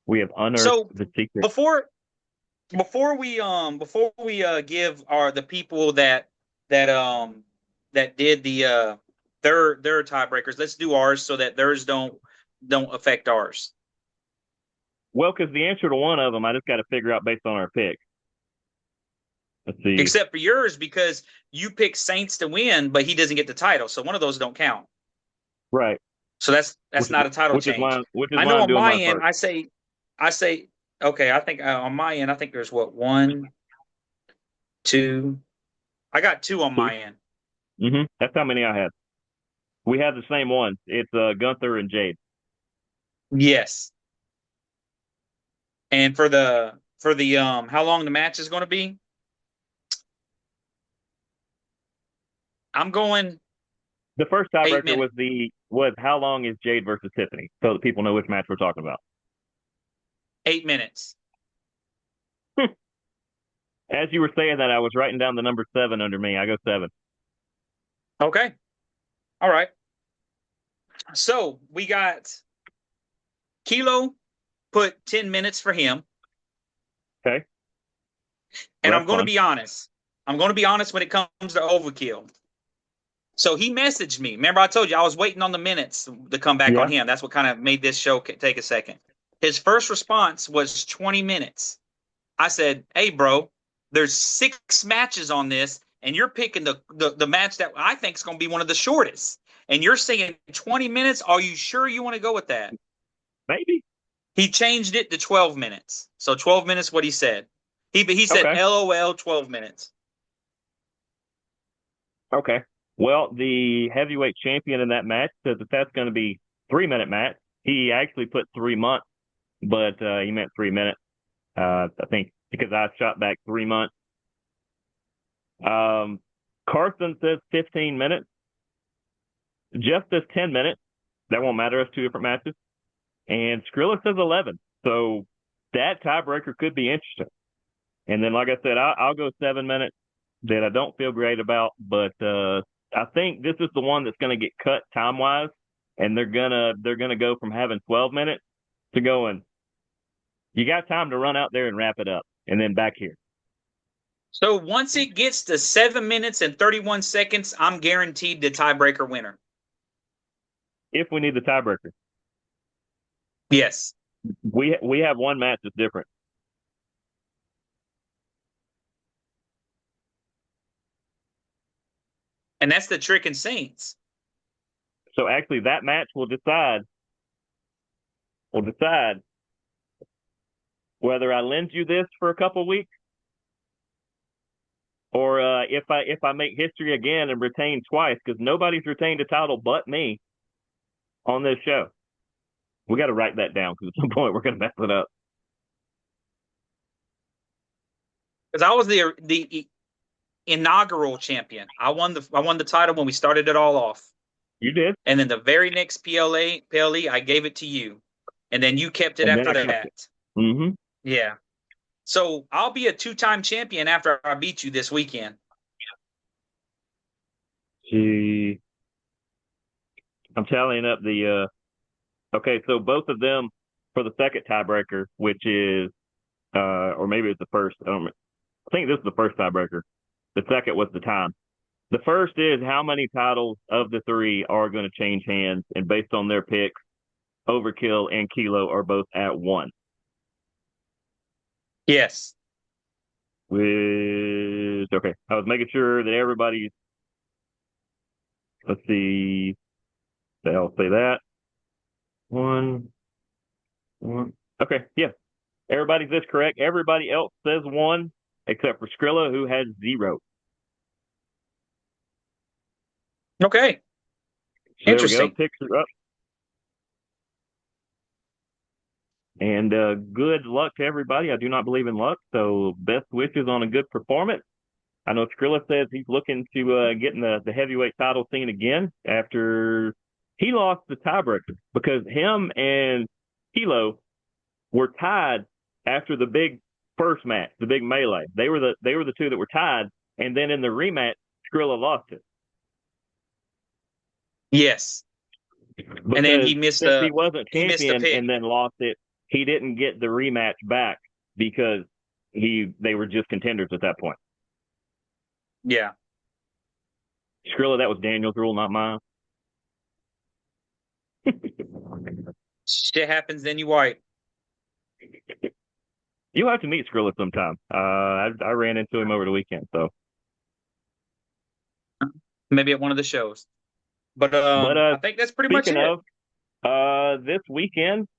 S1: We have unearthed the secret.
S2: Before we give the people that did the their tiebreakers, let's do ours so that theirs don't affect ours.
S1: Well, because the answer to one of them, I just got to figure out based on our pick. Let's see.
S2: Except for yours, because you pick Saints to win, but he doesn't get the title, so one of those don't count.
S1: Right.
S2: So that's not a title change. I know on my end, I say, okay. I think on my end, I think there's what, 1, 2. I got 2 on my end.
S1: Mm-hmm. That's how many I had. We have the same one. It's Gunther and Jade.
S2: Yes. And for the how long the match is going to be, I'm going.
S1: The first tiebreaker was how long is Jade versus Tiffany, so that people know which match we're talking about.
S2: 8 minutes.
S1: As you were saying that, I was writing down the number 7 under me. I go 7.
S2: Okay. All right. So we got Kilo put 10 minutes for him.
S1: Okay.
S2: And I'm going to be honest. I'm going to be honest when it comes to Overkill. So he messaged me. Remember, I told you I was waiting on the minutes to come back on him. That's what kind of made this show take a second. His first response was 20 minutes. I said, hey, bro, there's 6 matches on this, and you're picking the match that I think is going to be one of the shortest, and you're saying 20 minutes. Are you sure you want to go with that?
S1: Maybe.
S2: He changed it to 12 minutes. So 12 minutes, what he said. He said,
S1: Okay.
S2: LOL, 12 minutes.
S1: Okay. Well, the heavyweight champion in that match says that that's going to be 3 minute match. He actually put 3 months, but he meant 3 minutes. I think because I shot back 3 months. Carson says 15 minutes. Jeff says 10 minutes. That won't matter. It's two different matches. And Skrilla says 11. So that tiebreaker could be interesting. And then, like I said, I'll go 7 minutes that I don't feel great about, but I think this is the one that's going to get cut time wise, and they're gonna go from having 12 minutes to going. You got time to run out there and wrap it up, and then back here.
S2: So once it gets to 7 minutes and 31 seconds, I'm guaranteed the tiebreaker winner.
S1: If we need the tiebreaker,
S2: yes,
S1: we have one match that's different.
S2: And that's the Trick and Saints.
S1: So actually, that match will decide whether I lend you this for a couple weeks, or if I make history again and retain twice, because nobody's retained a title but me on this show. We got to write that down because at some point we're going to mess it up.
S2: Because I was the inaugural champion. I won the title when we started it all off.
S1: You did.
S2: And then the very next PLE, I gave it to you. And then you kept it
S1: And
S2: after that.
S1: Mm-hmm.
S2: Yeah. So I'll be a 2-time champion after I beat you this weekend.
S1: I'm tallying up the okay, so both of them for the second tiebreaker, which is or maybe it's the first. I think this is the first tiebreaker. The second was the time. The first is how many titles of the three are going to change hands, and based on their picks, Overkill and Kilo are both at 1.
S2: Yes.
S1: Okay. I was making sure that everybody's. Let's see. I'll say that. 1. Okay. Yeah. Everybody's this correct. Everybody else says 1, except for Skrilla, who has 0.
S2: Okay.
S1: So
S2: interesting.
S1: There we go. Picture up. And good luck to everybody. I do not believe in luck, so best wishes on a good performance. I know Skrilla says he's looking to get in the heavyweight title scene again after he lost the tiebreaker, because him and Kilo were tied after the big first match, the big melee. They were the two that were tied, and then in the rematch, Skrilla lost it.
S2: Yes.
S1: Because
S2: and then he missed
S1: since he wasn't champion and then lost it, he didn't get the rematch back because they were just contenders at that point.
S2: Yeah.
S1: Skrilla, that was Daniel's rule, not mine.
S2: Shit happens, then you white.
S1: You'll have to meet Skrilla sometime. I ran into him over the weekend, so
S2: maybe at one of the shows. But I think that's pretty much it.
S1: Speaking of, this weekend,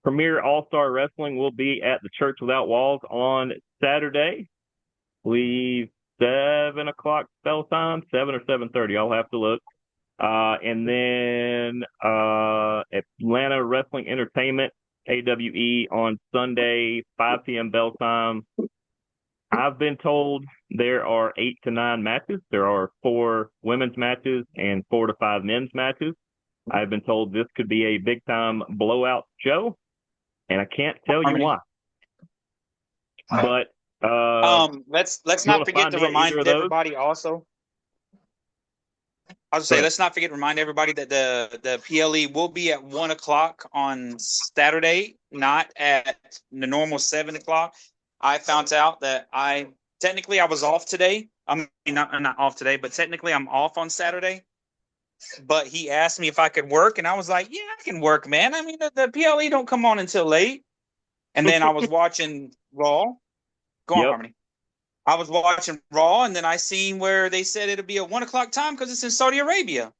S1: Premier All-Star Wrestling will be at the Church Without Walls on Saturday. Leave 7 o'clock spell time, 7 or 7:30. I'll have to look. And then Atlanta Wrestling Entertainment, AWE, on Sunday, 5 p.m. bell time. I've been told there are 8 to 9 matches. There are 4 women's matches and 4 to 5 men's matches. I've been told this could be a big-time blowout show, and I can't tell you why. But
S2: let's not forget to remind everybody also. I was say, let's not forget to remind everybody that the PLE will be at 1 o'clock on Saturday, not at the normal 7 o'clock. I found out that I was off today. I'm not off today, but technically I'm off on Saturday. But he asked me if I could work, and I was like, yeah, I can work, man. I mean, the PLE don't come on until late. And then I was watching Raw. Go on, Harmony. I was watching Raw, and then I seen where they said it'll be a 1 o'clock time because it's in Saudi Arabia.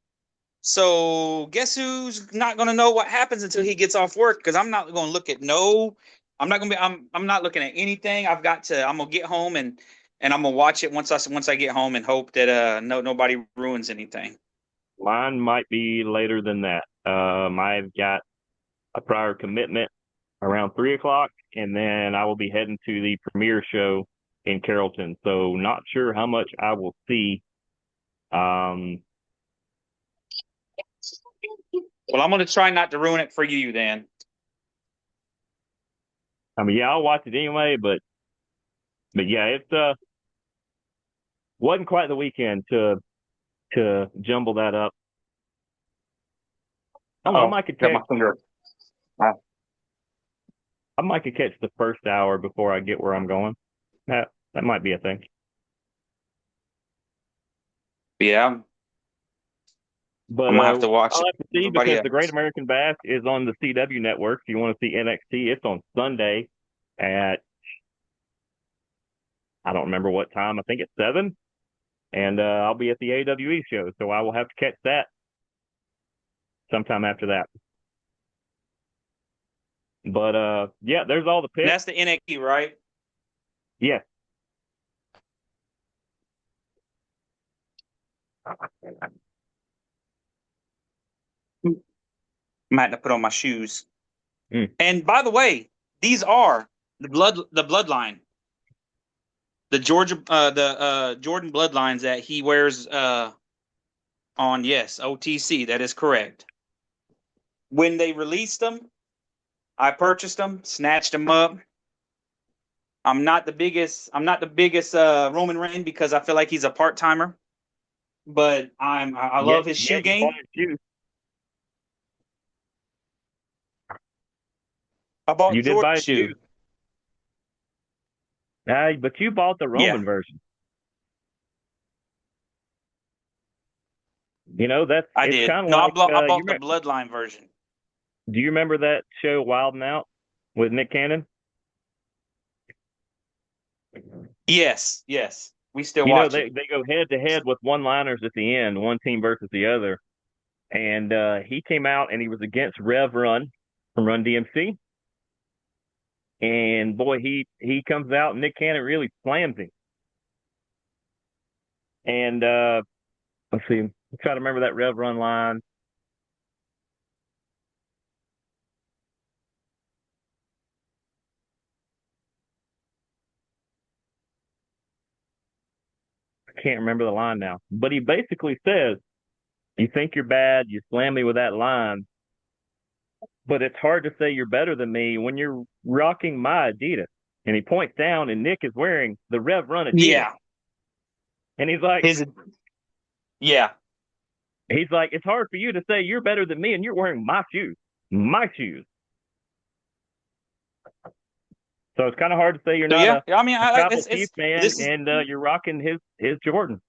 S2: So guess who's not going to know what happens until he gets off work? Because I'm not going to look at no. I'm not going to be. I'm not looking at anything. I've got to. I'm gonna get home and I'm gonna watch it once I get home and hope that nobody ruins anything.
S1: Mine might be later than that. I've got a prior commitment around 3 o'clock, and then I will be heading to the premiere show in Carrollton. So not sure how much I will see. Um,
S2: Well, I'm gonna try not to ruin it for you then.
S1: I mean, yeah, I'll watch it anyway, but yeah, it's wasn't quite the weekend to jumble that up. I don't know.
S2: Oh, got my finger.
S1: I might could catch the first hour before I get where I'm going. That might be a thing.
S2: Yeah,
S1: But
S2: I'm gonna have to watch
S1: I'll
S2: it.
S1: have to see
S2: Everybody
S1: because the
S2: else.
S1: Great American Bash is on the CW network. If you want to see NXT, it's on Sunday at I don't remember what time. I think it's 7. And I'll be at the AWE show, so I will have to catch that sometime after that. But yeah, there's all the
S2: And
S1: picks.
S2: that's the NXT, right?
S1: Yeah.
S2: I'm having to put on my shoes.
S1: Mm.
S2: And by the way, these are the bloodline, the Jordan bloodlines that he wears on. Yes, OTC. That is correct. When they released them, I purchased them, snatched them up. I'm not the biggest. I'm not the biggest Roman Reigns because I feel like he's a part timer. But I
S1: Yeah,
S2: love his
S1: yeah,
S2: shoe
S1: you bought
S2: game.
S1: his shoes.
S2: I bought
S1: You did
S2: Jordan
S1: buy his
S2: shoe.
S1: shoes. But you bought the
S2: Yeah,
S1: Roman version. You know,
S2: I
S1: it's
S2: did.
S1: kind of
S2: No,
S1: like
S2: I bought the bloodline version.
S1: do you remember that show Wild and Out with Nick Cannon?
S2: Yes, yes. We still
S1: You know,
S2: watch it.
S1: they go head to head with one-liners at the end, one team versus the other. And he came out and he was against Rev Run from Run DMC. And boy, he comes out and Nick Cannon really slams him. And let's see, I'm trying to remember that Rev Run line. I can't remember the line now, but he basically says, "You think you're bad, you slam me with that line, but it's hard to say you're better than me when you're rocking my Adidas." And he points down, and Nick is wearing the Rev Run Adidas,
S2: Yeah,
S1: and
S2: his yeah.
S1: he's like, "It's hard for you to say you're better than me, and you're wearing my shoes, my shoes." So it's kind of hard to say you're
S2: So
S1: not
S2: yeah, I mean,
S1: a tribal chief
S2: it's
S1: man,
S2: this is
S1: and you're rocking his Jordan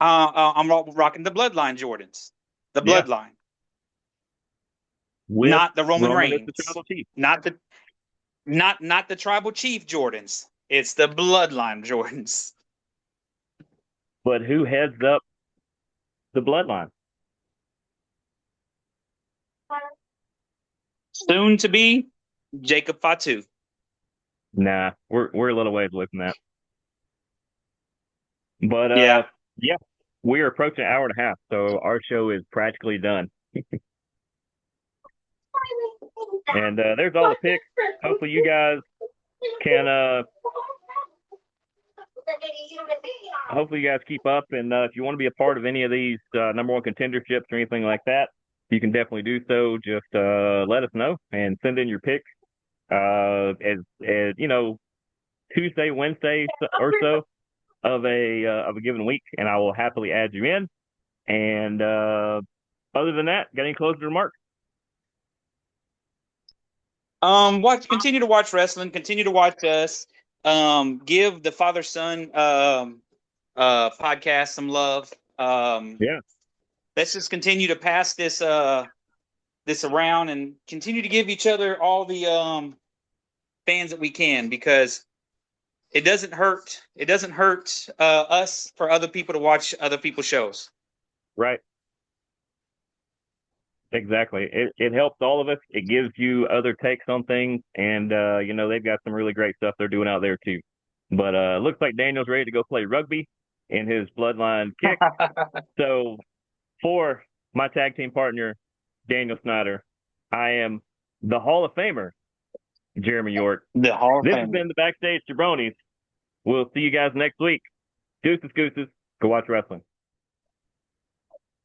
S2: I'm rocking the bloodline Jordans, the
S1: Yeah,
S2: bloodline,
S1: with
S2: not the Roman
S1: Roman as the
S2: Reigns,
S1: tribal chief.
S2: not the tribal chief Jordans. It's the bloodline Jordans.
S1: But who heads up the bloodline?
S2: Soon to be Jacob Fatu.
S1: Nah, we're a little ways away from that. But
S2: Yeah.
S1: yeah, we are approaching an hour and a half, so our show is practically done. And there's all the picks. Hopefully, you guys can. Hopefully, you guys keep up. And if you want to be a part of any of these number one contenderships or anything like that, you can definitely do so. Just let us know and send in your picks. As you know, Tuesday, Wednesday, or so of a given week, and I will happily add you in. And other than that, got any closing remarks?
S2: Continue to watch wrestling, continue to watch us. Give the father son podcast some love.
S1: Yeah.
S2: Let's just continue to pass this around and continue to give each other all the fans that we can, because it doesn't hurt. It doesn't hurt us for other people to watch other people's shows.
S1: Right. Exactly. It helps all of us. It gives you other takes on things, and they've got some really great stuff they're doing out there too. But looks like Daniel's ready to go play rugby in his bloodline kick. So for my tag team partner, Daniel Snyder, I am the Hall of Famer, Jeremy York.
S2: The Hall of
S1: This has
S2: Fame.
S1: been the Backstage Jabronis. We'll see you guys next week. Deuces, gooses. Go watch wrestling.